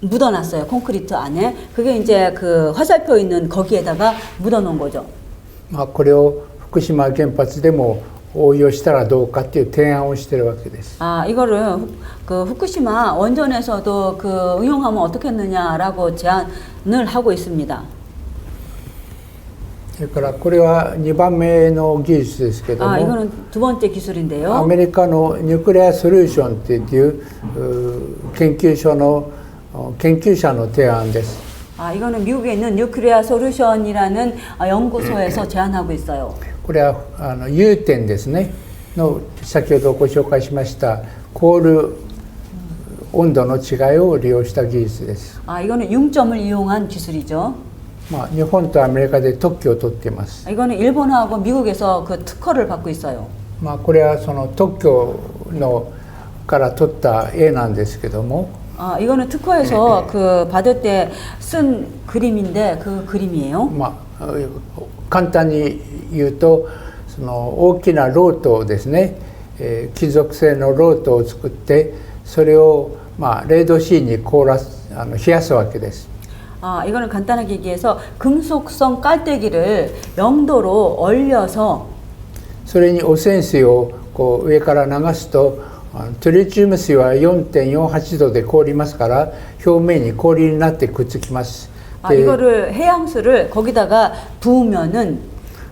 묻어놨어요. 콘크리트 안에 그게 이제 그 화살표 있는 거기에다가 묻어놓은 거죠. これを福島原発でも応用したらどうかっていう提案をしているわけです。 이거를 그 후쿠시마 원전에서도 그 응용하면 어떻겠느냐라고 제안을 하고 있습니다. それからこれは2番目の技術ですけども、 이거는 두 번째 기술인데요. アメリカのニュークリアソリューションっていう研究所の研究者の提案です。 이거는 미국에 있는 뉴클리아 솔루션이라는 연구소에서 제안하고 있어요. これは融点ですねの先ほどご紹介しました凍る温度の違いを利用した技術です。 이거는 융점을 이용한 기술이죠. 日本とアメリカで特許を取っています。 이거는 일본하고 미국에서 그 특허를 받고 있어요. これはその特許のから取った絵なんですけども、 이거는 특허에서 그 받을 때 쓴 그림인데 그 그림이에요. 簡単に言うとその大きなロートですね、金属製のロートを作ってそれを0度 C に冷やすわけです。 이거는 간단하게 얘기해서 금속성 깔때기를 0도로 얼려서 それに汚染水をこう上から流すとトリチウム水は 4.48 度で凍りますから表面に氷になってくっつきます。 이거를 해양수를 거기다가 부으면은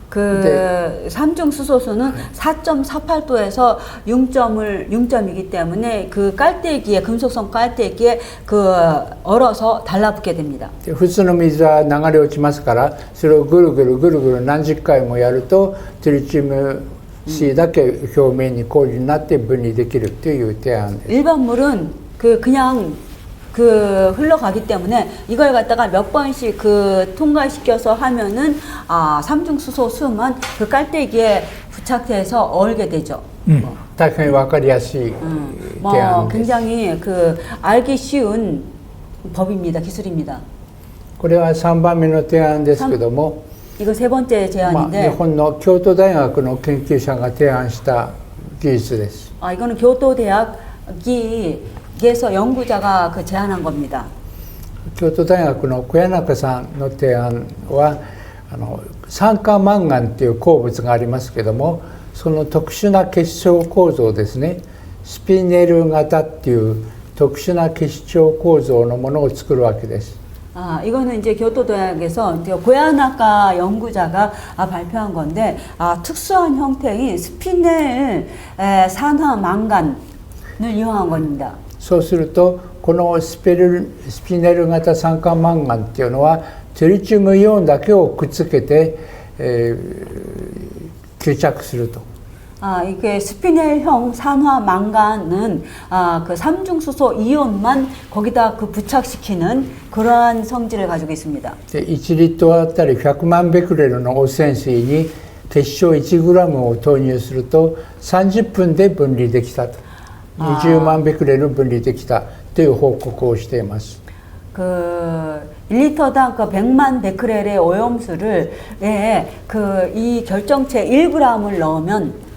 그 삼중 수소수는 4.48도에서 6점이기 때문에 그 깔때기에 금속성 깔때기에 그 얼어서 달라붙게 됩니다. で普通の水は流れ落ちますからそれをぐるぐるぐるぐる何十回もやるとトリチウム水だけ表面に氷になって分離できるという提案です。 일반 물은 그냥 그 흘러가기 때문에 이걸 갖다가 몇 번씩 그 통과시켜서 하면은 삼중수소수만 그 깔때기에 부착돼서 얼게 되죠. 大変わかりやすい提案です。 굉장히 그 알기 쉬운 법입니다. 기술입니다. これは3番目の提案ですけども、 이거 세 번째 日 제안인데 本の京都大学の研究者が提案した技術です。 이거는 교토대학에서 연구자가 그 제안한 겁니다. 京都大学の小谷中さんの提案は酸化マンガンっていう鉱物がありますけども、その特殊な結晶構造ですね、スピネル型っていう特殊な結晶構造のものを作るわけです。 이거는 이제 교토대학에서 고야나카 연구자가 발표한 건데 특수한 형태의 스피넬 산화 망간을 이용한 겁니다. そうするとこのスピネル型酸化マンガンっていうのはトリチウムイオンだけをくっつけて、吸着すると。 이게 스피넬형 산화 망간은 그 삼중수소 이온만 거기다 그 부착시키는 그러한 성질을 가지고 있습니다. で1リットルあたり100万ベクレルの汚染水に結晶1グラムを投入すると30分で分離できたと、20万ベクレル分離できたという報告をしています。 그 1리터당 그 100만 베크렐의 오염수를 이 결정체 1g을 넣으면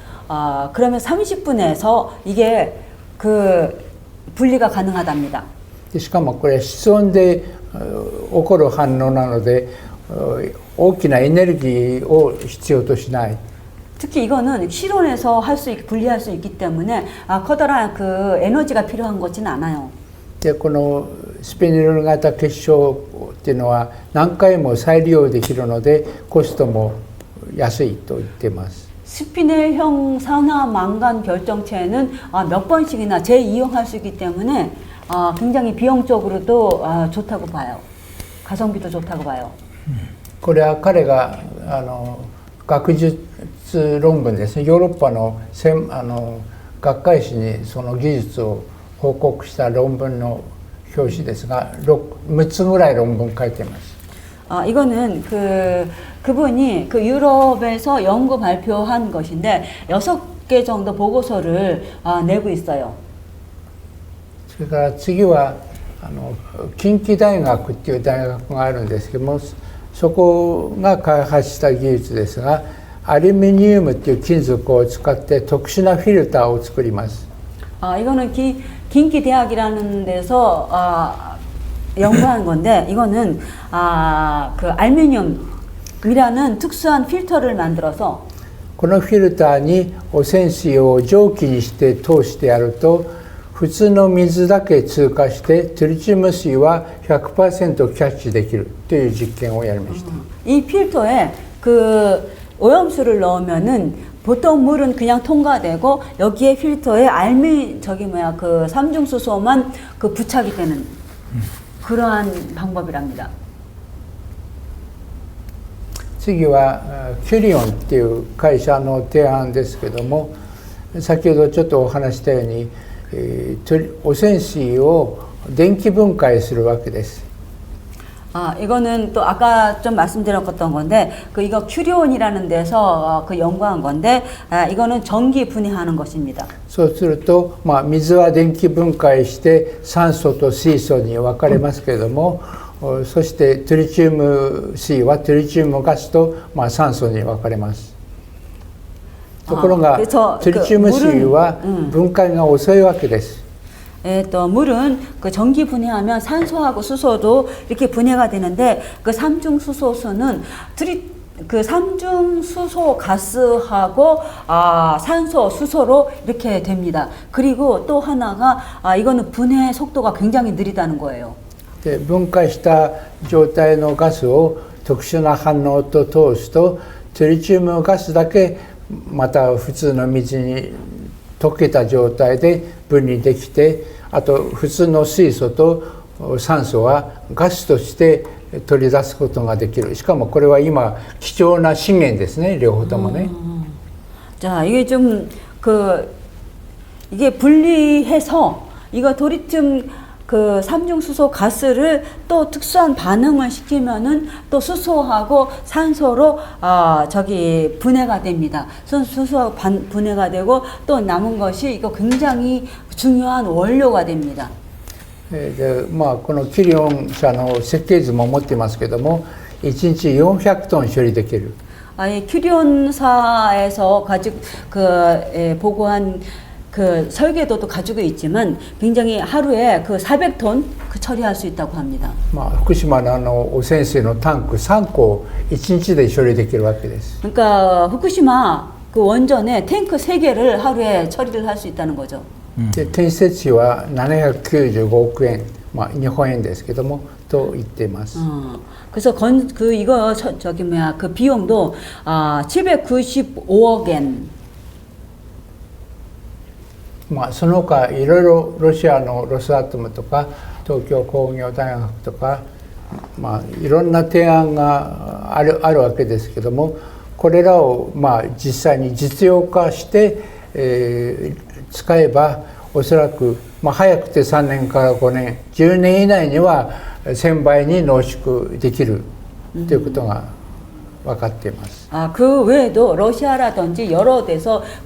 그러면 30분에서 이게 그 분리가 가능하답니다. でしかもこれ室温で起こる反応なので大きなエネルギーを必要としない。 특히 이거는 실온에서 분리할 수 있기 때문에 커다란 그 에너지가 필요한 것은 않아요. でこのスピネル型結晶っていうのは何回も再利用できるのでコストも安いと言っています。 스피넬형 산화 망간 결정체는 몇 번씩이나 재이용할 수 있기 때문에 굉장히 비용적으로도 좋다고 봐요. 가성비도 좋다고 봐요. これは彼が学術論文ですね、ヨーロッパの学会誌にその技術を報告した論文の表紙ですが 6つぐらい論文書いています。 이거는 그분이 그 유럽에서 연구 발표한 것인데 6개 정도 보고서를 내고 있어요. それから次は近畿大学っていう大学があるんですけども、そこが開発した技術ですが、アルミニウムっていう金属を使って特殊なフィルターを作ります。 이거는 긴기대학이라는 데서 연구한 건데 이거는 그 알루미늄이라는 특수한 필터를 만들어서 このフィルターに汚染水を蒸気にして通してやると普通の水だけ通過してトリチウム水は 100% キャッチできるという実験をやりました。 이 필터에 그 오염수를 넣으면은 보통 물은 그냥 통과되고 여기에 필터에 그 삼중수소만 그 부착이 되는 그러한 방법이랍니다. 次はキュリオンっていう会社の提案ですけども、先ほどちょっとお話したように、汚染水を電気分解するわけです。 이거는 또 아까 좀 말씀드렸던 건데 이거 큐리온이라는 데서 그 연구한 건데 이거는 전기 분해하는 것입니다. そうすると、水は電気分解して酸素と水素に分かれますけれども、そしてトリチウム水はトリチウムガスと、酸素に分かれます。ところがトリチウム水は分解が遅いわけです。 또 물은 그 전기 분해하면 산소하고 수소도 이렇게 분해가 되는데 그 삼중수소수는 그 삼중수소 가스하고 산소, 수소로 이렇게 됩니다. 그리고 또 하나가 이거는 분해 속도가 굉장히 느리다는 거예요. で分解した状態のガスを特殊な反応と通すとトリチウムガスだけまた普通の水に溶けた状態で分離できて、あと普通の水素と酸素はガスとして取り出すことができる。しかもこれは今貴重な資源ですね、両方ともね。 자, 이게 좀 이게 분리해서 이거 도리튬 그 삼중수소 가스를 또 특수한 반응을 시키면은 또 수소하고 산소로 저기 분해가 됩니다. 수소 분해가 되고 또 남은 것이 이거 굉장히 중요한 원료가 됩니다. でこのキリオン社の設計図も持っていますけども、1日400トン処理できる。 이 큐리온사에서 가지고 보고한 그 설계도도 가지고 있지만 굉장히 하루에 그 400톤 그 처리할 수 있다고 합니다. 福島の汚染水のタンク3個1日で処理できるわけです。 그러니까 후쿠시마 그 원전에 탱크 3개를 하루에 처리를 할 수 있다는 거죠. で建設費は795億円、日本円ですけどもと言っています。 그래서 이거 저기 뭐야 그 비용도 795억 엔. その他いろいろロシアのロスアトムとか東京工業大学とか、いろんな提案があるわけですけども、これらを実際に実用化して、使えばおそらく、早くて3年から5年10年以内には1000倍に濃縮できるということが分かっています。 그 외에도 러시아라든지 여러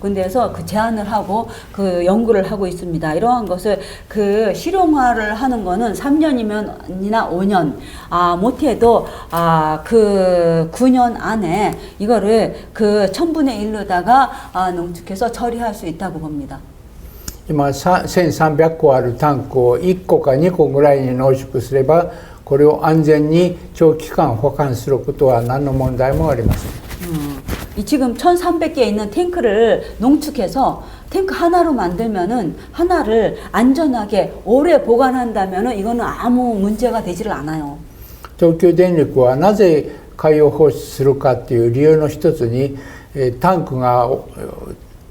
군데에서 그 제안을 하고 그 연구를 하고 있습니다. 이러한 것을 그 실용화를 하는 거는 3년이나 5년, 못해도 그 9년 안에 이거를 그 1000분의 1로다가 농축해서 처리할 수 있다고 봅니다. 今1300個あるタンクを1個か2個ぐらいに濃縮すれば、これを安全に長期間保管することは何の問題もありません。 지금 1300개 있는 탱크를 농축해서 탱크 하나로 만들면은 하나를 안전하게 오래 보관한다면은 이거는 아무 문제가 되지를 않아요. 東京電力はなぜ海洋放出するかっていう理由の一つに、タンクが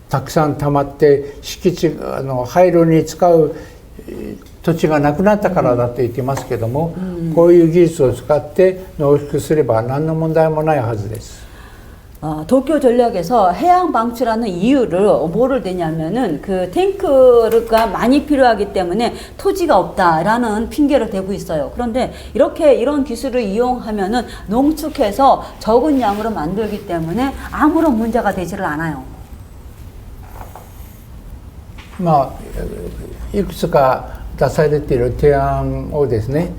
たくさん溜まって敷地廃炉に使う土地がなくなったからだと言っていますけども、こういう技術を使って濃縮すれば何の問題もないはずです。 도쿄전력에서 해양 방출하는 이유를 뭐를 대냐면은 그 탱크가 많이 필요하기 때문에 토지가 없다라는 핑계를 대고 있어요. 그런데 이런 기술을 이용하면은 농축해서 적은 양으로 만들기 때문에 아무런 문제가 되지를 않아요. いくつか出されている提案をですね、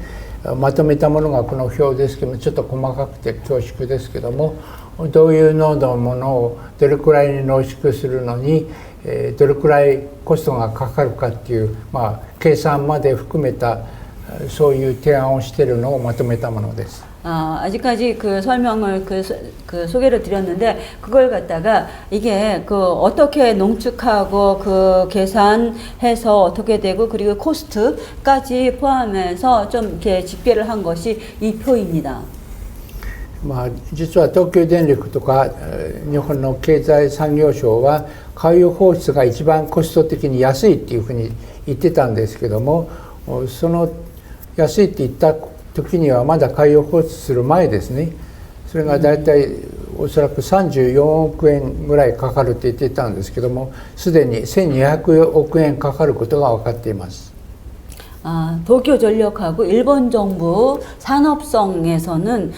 まとめたものがこの表ですけども、ちょっと細かくて恐縮ですけども、どういう濃度のものをどれくらいに濃縮するのにどれくらいコストがかかるかっていう、計算まで含めたそういう提案をしているのをまとめたものです。 아직까지 그 설명을 그 소개를 드렸는데 그걸 갖다가 이게 그 어떻게 농축하고 그 계산해서 어떻게 되고 그리고 코스트까지 포함해서 좀 이렇게 집계를 한 것이 이 표입니다. 実は東京電力とか日本の経済産業省は海洋放出が一番コスト的に安いっていうふうに言ってたんですけども、その安いって言った時にはまだ海洋放出する前ですね。それがだいたいおそらく34億円ぐらいかかるって言ってたんですけども、すでに1200億円かかることが分かっています。 도쿄전력하고 일본 정부 산업성에서는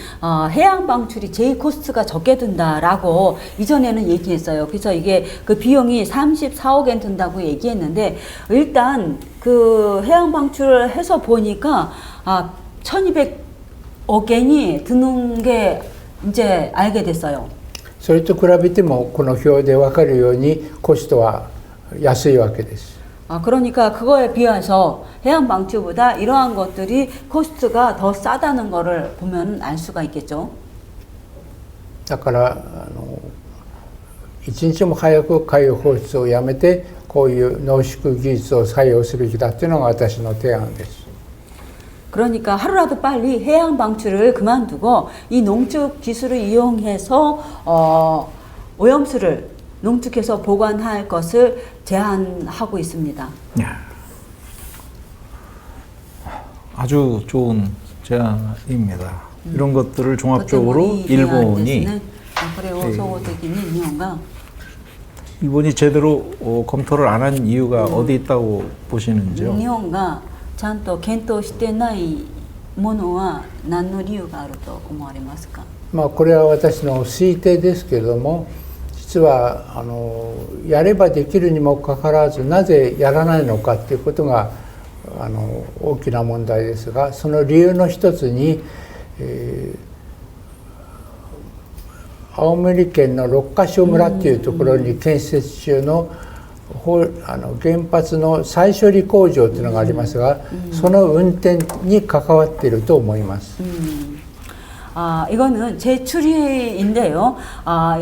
해양 방출이 제일 코스트가 적게 든다라고 이전에는 얘기했어요. 그래서 이게 그 비용이 34억 엔 든다고 얘기했는데 일단 그 해양 방출을 해서 보니까 1200억 엔이 드는 게 이제 알게 됐어요. それと比べてもこの表で分かるようにコストは安いわけです。 그러니까 그거에 비해서 해양 방출보다 이러한 것들이 코스트가 더 싸다는 거를 보면 알 수가 있겠죠. だから一日も早く海洋放出をやめてこういう濃縮技術を採用すべきだというのが私の提案です。 그러니까 하루라도 빨리 해양 방출을 그만두고 이 농축 기술을 이용해서 오염수를 농축해서 보관할 것을 제안하고 있습니다. 아주 좋은 제안입니다. 이런 것들을 종합적으로 とてもいい提案です 일본이 ね。これを総合的に日本が 일본이 제대로 검토를 안 한 이유가 어디 있다고 보시는지요? 日本がちゃんと検討してないものは何の理由があると思われますか。まあこれは私の推定ですけれども、実はやればできるにもかかわらずなぜやらないのかということが大きな問題ですが、その理由の一つに、青森県の六ヶ所村っていうところに建設中の原発の再処理工場というのがありますが、その運転に関わっていると思います。 이거는 제 추리인데요.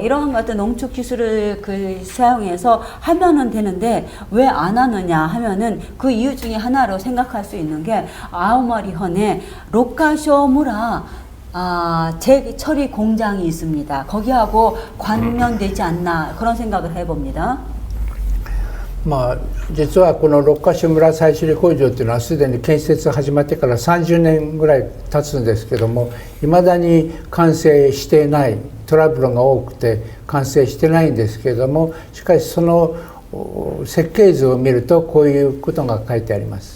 이러한 같은 농축 기술을 사용해서 하면은 되는데 왜 안 하느냐 하면은 그 이유 중에 하나로 생각할 수 있는 게 아오마리현에 록가쇼무라 재처리 공장이 있습니다. 거기하고 관련되지 않나 그런 생각을 해봅니다. まあ実はこの六ヶ所村再処理工場というのはすでに建設始まってから30年ぐらい経つんですけども、いまだに完成していない、トラブルが多くて完成してないんですけれども、しかしその設計図を見るとこういうことが書いてあります。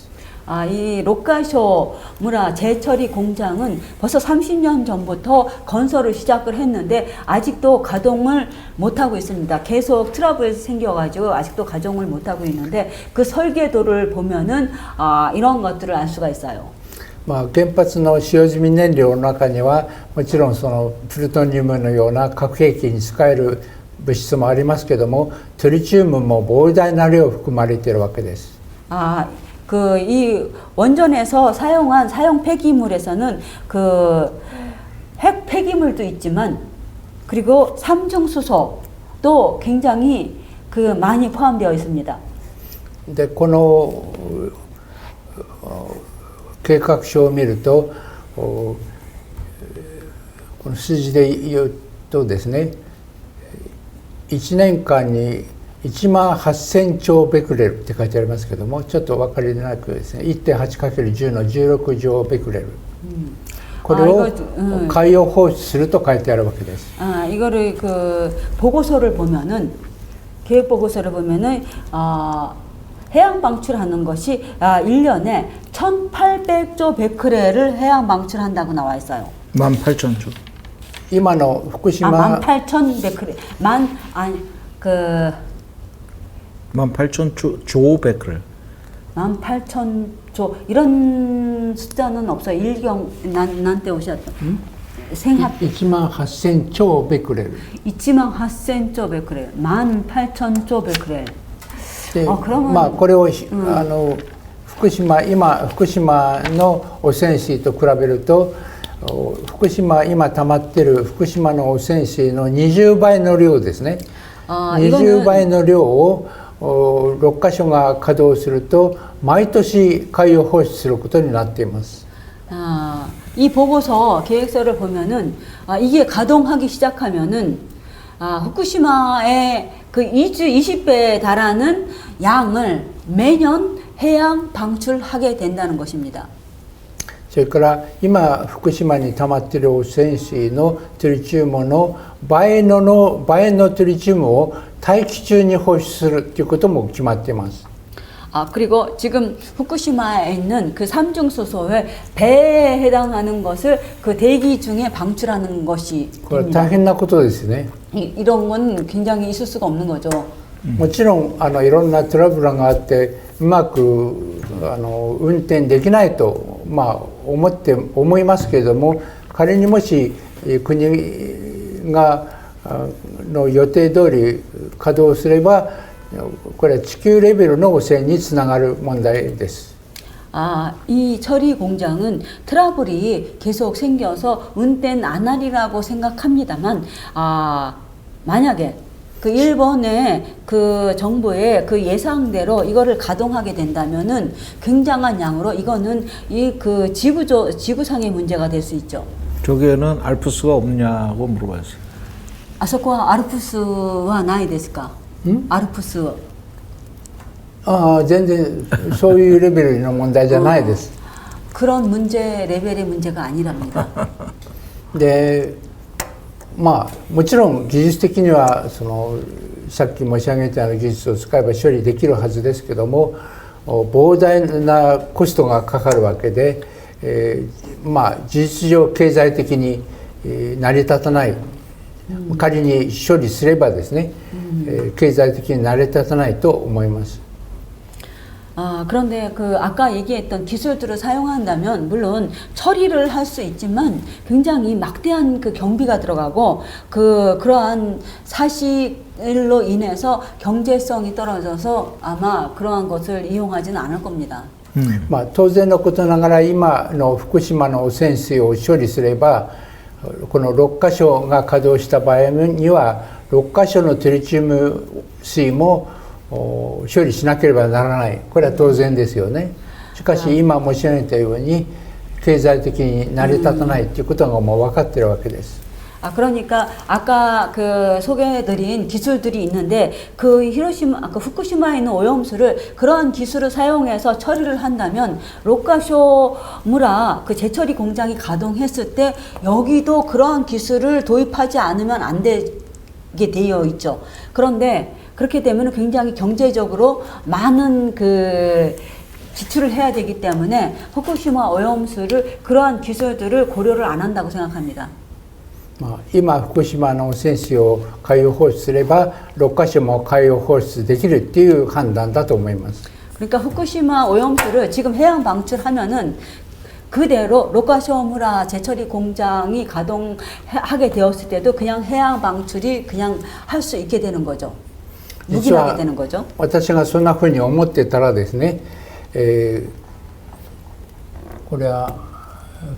이 록가쇼 무라 재처리 공장은 벌써 30년 전부터 건설을 시작을 했는데 아직도 가동을 못하고 있습니다. 계속 트러블이 생겨가지고 아직도 가동을 못하고 있는데 그 설계도를 보면은 이런 것들을 알 수가 있어요. まあ原発の使用済み燃料の中にはもちろんそのプルトニウムのような核兵器に使える物質もありますけども、トリチウムも膨大な量含まれているわけです。 이 원전에서 사용한 사용 폐기물에서는 핵 폐기물도 있지만 그리고 삼중수소도 굉장히 많이 포함되어 있습니다. でこの計画書を見ると、この数字で言うとですね、1年間に18000兆ベクレルって書いてありますけども、ちょっと分かりなくですね、 1.8×10 の16乗ベクレル、これを海洋放出すると書いてあるわけです。 이거를 보고서를 보면은 계획 보고서를 보면은 해양 방출하는 것이 1년에 1800조 베크렐을 해양 방출한다고 나와 있어요. 18,000조. 今の福島 18,000 베크렐. 18,000조 베크렐. 18,000조 이런 숫자는 없어요. 일경 난때 오셨다. 생합 18000조 베크렐. 28,000조 베크렐. 18,000조 베크렐. で、 그러면 まあこれを福島の汚染水と比べると、今溜まってる福島の汚染水の20倍の量ですね。20倍の量を6カ所が稼働すると毎年海洋放出することになっています。 이 보고서 계획서를 보면은 이게 가동하기 시작하면은 후쿠시마의 20배에 달하는 양을 매년 해양 방출하게 된다는 것입니다. それから今福島に溜まっている汚染水のトリチウムの倍のトリチウムを大気中に放出するということも決まっています。 그리고 지금 후쿠시마에 있는 삼중수소의 배에 해당하는 것을 대기 중에 방출하는 것이 これは大変なことですね。 이런 건 굉장히 있을 수가 없는 거죠. もちろんいろんなトラブルがあってうまく運転できないと、思いますけれども、仮にもし国がの予定通り稼働すればこれは地球レベルの汚染につながる問題です。 이 처리 공장은 트러블이 계속 생겨서 운転안 하리라고 생각합니다만 만약에 그 일본의 그 정부의 그 예상대로 이거를 가동하게 된다면은 굉장한 양으로 이거는 이 그 지구상의 문제가 될 수 있죠. 저기에는 알프스가 없냐고 물어봤어요. あそこはアルプスはないですか？アルプス。ああ、全然そういうレベルの問題じゃないです。 그런 문제 레벨의 문제가 아니랍니다. で、まあもちろん技術的にはそのさっき申し上げたような技術を使えば処理できるはずですけども、膨大なコストがかかるわけで、まあ事実上経済的に成り立たない。仮に処理すればですね、経済的に成り立たないと思います。 그런데 그 아까 얘기했던 기술들을 사용한다면 물론 처리를 할 수 있지만 굉장히 막대한 그 경비가 들어가고 그러한 사실로 인해서 경제성이 떨어져서 아마 그러한 것을 이용하지는 않을 겁니다. まあ当然のことながら今の福島の汚染水を処理すればこの6カ所が稼働した場合には6カ所のトリチウム水も処理しなければならない。これは当然ですよね。しかし今申し上げたように経済的に成り立たないということがもう分かっているわけです。 그러니까 아까 그 소개해드린 기술들이 있는데 그 그 후쿠시마에 있는 오염수를 그러한 기술을 사용해서 처리를 한다면 로카쇼무라 그 재처리 공장이 가동했을 때 여기도 그러한 기술을 도입하지 않으면 안 되게 되어 있죠. 그런데 그렇게 되면 굉장히 경제적으로 많은 그 지출을 해야 되기 때문에 후쿠시마 오염수를 그러한 기술들을 고려를 안 한다고 생각합니다. 今福島の汚染水を海洋放出すれば6カ所も海洋放出できるっていう判断だと思います。 그러니까 후쿠시마 오염수를 지금 해양 방출하면은 그대로 로카쇼무라 재처리 공장이 가동하게 되었을 때도 그냥 해양 방출이 그냥 할 수 있게 되는 거죠. 무기하게 되는 거죠. 私がそんなふうに思ってたらですね、これは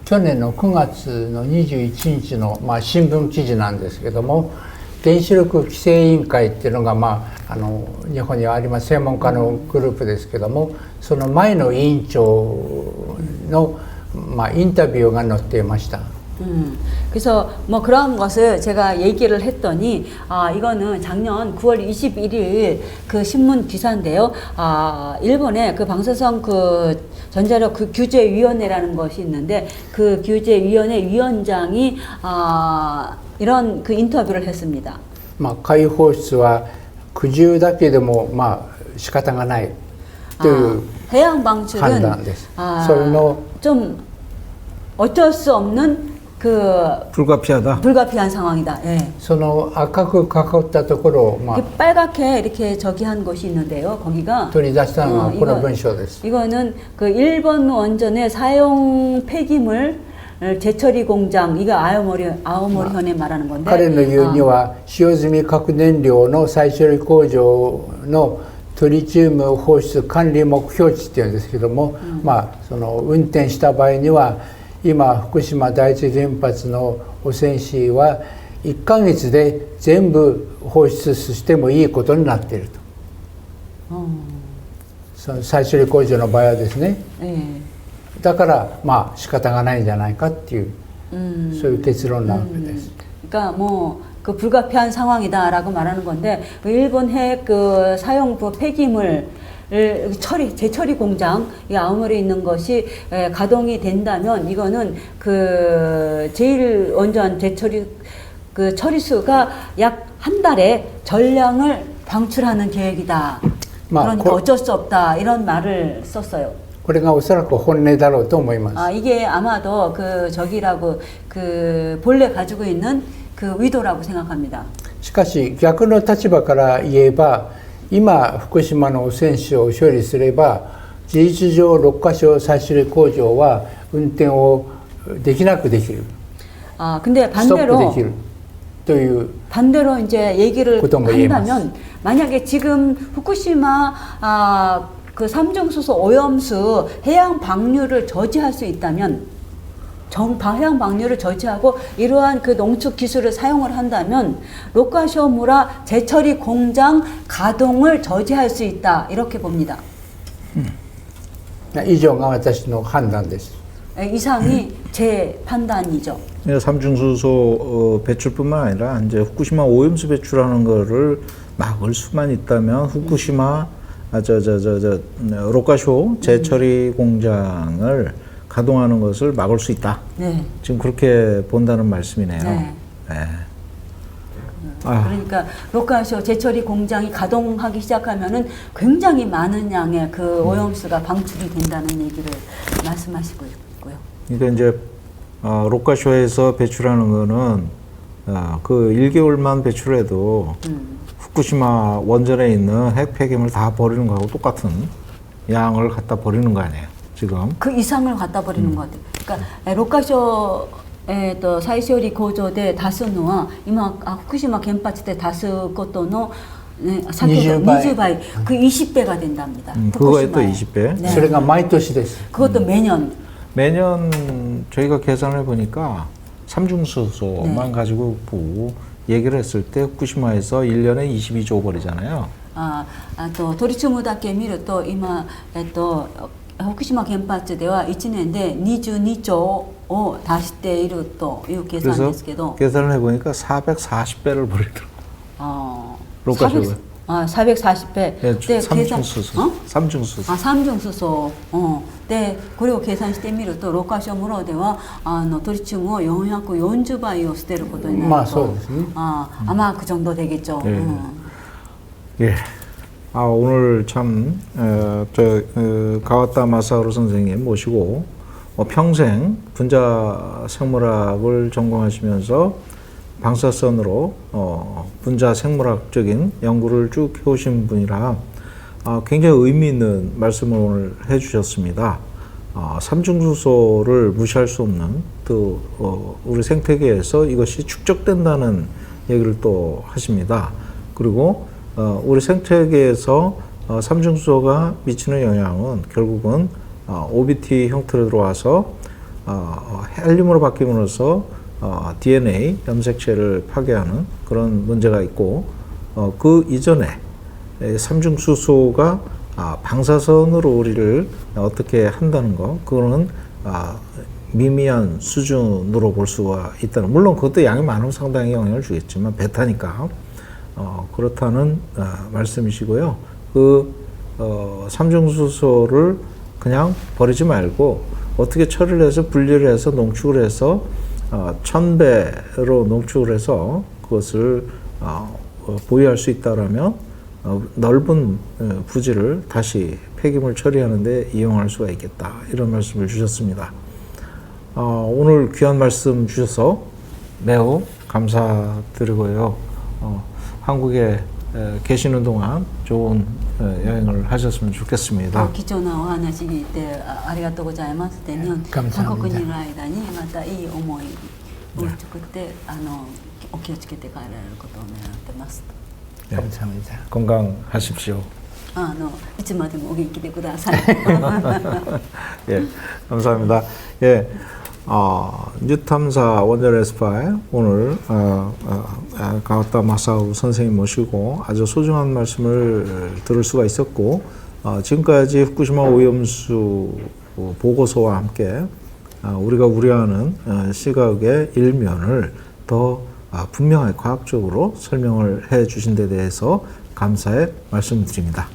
去年の9月の21日の、新聞記事なんですけども原子力規制委員会っていうのが、日本にはあります専門家のグループですけどもその前の委員長の、インタビューが載っていました。 그래서 뭐 그런 것을 제가 얘기를 했더니 이거는 작년 9월 21일 그 신문 기사인데요. 일본의 그 방사성 그 전자력 그 규제위원회라는 것이 있는데 그 규제위원회 위원장이 이런 그 인터뷰를 했습니다. 海洋放出は苦渋だけでも仕方がないという 해양 방출은 判断です。それの 좀 어쩔 수 없는 그 불가피한 상황이다. 예. その赤く囲ったところを、빨갛게 이렇게 저기 한 것이 있는데요. 거기가 取り出したのがこの文章です。 이거는 그 일본 원전의 사용 폐기물 재처리 공장 이거 아오모리현에 말하는 건데 彼の言うには使用済み核燃料の再処理工場のトリチウム放出管理目標値っていうんですけども、その運転した場合には今福島第一原発の汚染水は1ヶ月で全部放出してもいいことになっていると、その再処理工場の場合はですね、だから仕方がないんじゃないかっていう、そういう結論なわけです。 그러니까 뭐 그 불가피한 상황이다라고 말하는 건데 그 일본 핵 그 사용부 폐기물 재처리 공장 이 아오모리에 있는 것이 가동이 된다면 이거는 그 제일 원전 재처리 그 처리수가 약 한 달에 전량을 방출하는 계획이다. 그러니까 어쩔 수 없다 이런 말을 썼어요. これがおそらく本音だろうと思います。 이게 아마도 그 저기라고 그 본래 가지고 있는 그 의도라고 생각합니다. しかし逆の立場から言えば今福島の汚染水を処理すれば事実上6カ所再処理工場は運転をできなくできる。 근데 반대로 반대로 이제 얘기를 한다면 만약에 지금 후쿠시마 그 삼중수소 오염수 해양 방류를 저지할 수 있다면 방향 방류를 저지하고 이러한 그 농축 기술을 사용을 한다면 로카쇼무라 제철이 공장 가동을 저지할 수 있다 이렇게 봅니다. 以上が私の判断です。 이상이 제 판단이죠. 삼중수소 배출뿐만 아니라 이제 후쿠시마 오염수 배출하는 거를 막을 수만 있다면 후쿠시마 로카쇼 재처리 공장을 가동하는 것을 막을 수 있다. 네. 지금 그렇게 본다는 말씀이네요. 네. 네. 아. 그러니까 로카쇼 제처리 공장이 가동하기 시작하면은 굉장히 많은 양의 그 오염수가 방출이 된다는 얘기를 말씀하시고 있고요. 그러니까 이제 로카쇼에서 배출하는 거는 그 1개월만 배출해도 후쿠시마 원전에 있는 핵 폐기물 다 버리는 거하고 똑같은 양을 갖다 버리는 거 아니에요, 지금? 그 이상을 갖다 버리는 것 같아요. 그러니까 로카쇼 再処理工場で出すのは今福島原発で出すことの、ね、先ほど20倍그 20배가 된답니다. 그거에 또 20배. 네. それが毎年です。 그것도 매년. 매년 저희가 계산해 보니까 삼중수소만 가지고 얘기를 했을 때 후쿠시마에서 1년에 22조 버리잖아요. トリチウムだけ見ると今、福島原発では1年で22兆を出しているという計算ですけど 계산을 해보니까 440배를 버리더라고요. 로카쇼가. 440배. 네, 삼중수소. 삼중수소. 三重수소.でこれを計算してみるとロカショ村ではトリチウムを440倍を捨てることになると。まあそうですね。 아마 그 정도 되겠죠. 예. 오늘 참 가와타 마사하루 선생님 모시고 평생 분자 생물학을 전공하시면서 방사선으로 분자 생물학적인 연구를 쭉 해오신 분이라 굉장히 의미 있는 말씀을 오늘 해주셨습니다. 삼중수소를 무시할 수 없는 또 우리 생태계에서 이것이 축적된다는 얘기를 또 하십니다. 그리고 우리 생태계에서 삼중수소가 미치는 영향은 결국은 OBT 형태로 들어와서 헬륨으로 바뀜으로써 DNA 염색체를 파괴하는 그런 문제가 있고 그 이전에 삼중수소가 방사선으로 우리를 어떻게 한다는 거 그거는 미미한 수준으로 볼 수가 있다는, 물론 그것도 양이 많으면 상당히 영향을 주겠지만 베타니까 그렇다는 말씀이시고요. 그 삼중수소를 그냥 버리지 말고 어떻게 처리를 해서 분리를 해서 농축을 해서 1000배로 농축을 해서 그것을 보유할 수 있다라면 넓은 부지를 다시 폐기물 처리하는 데 이용할 수가 있겠다, 이런 말씀을 주셨습니다. 오늘 귀한 말씀 주셔서 매우 감사드리고요. 한국에 계시는 동안 좋은 여행을 하셨으면 좋겠습니다. 貴重なお話聞いてありがとうございます。で日本韓国にいる間にまたいい思いを作ってお気をつけて帰られることを願ってます。 감사합니다. 건강하십시오. いつまでもお元気でください。 예, 감사합니다. 예, 뉴탐사 원전 S5 오늘 가와타 마사우 선생님 모시고 아주 소중한 말씀을 들을 수가 있었고, 지금까지 후쿠시마 오염수 보고서와 함께 우리가 우려하는 시각의 일면을 더 분명하게 과학적으로 설명을 해 주신 데 대해서 감사의 말씀드립니다.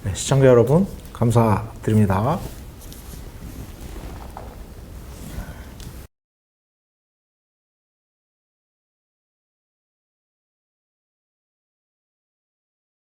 네, 시청자 여러분 감사드립니다.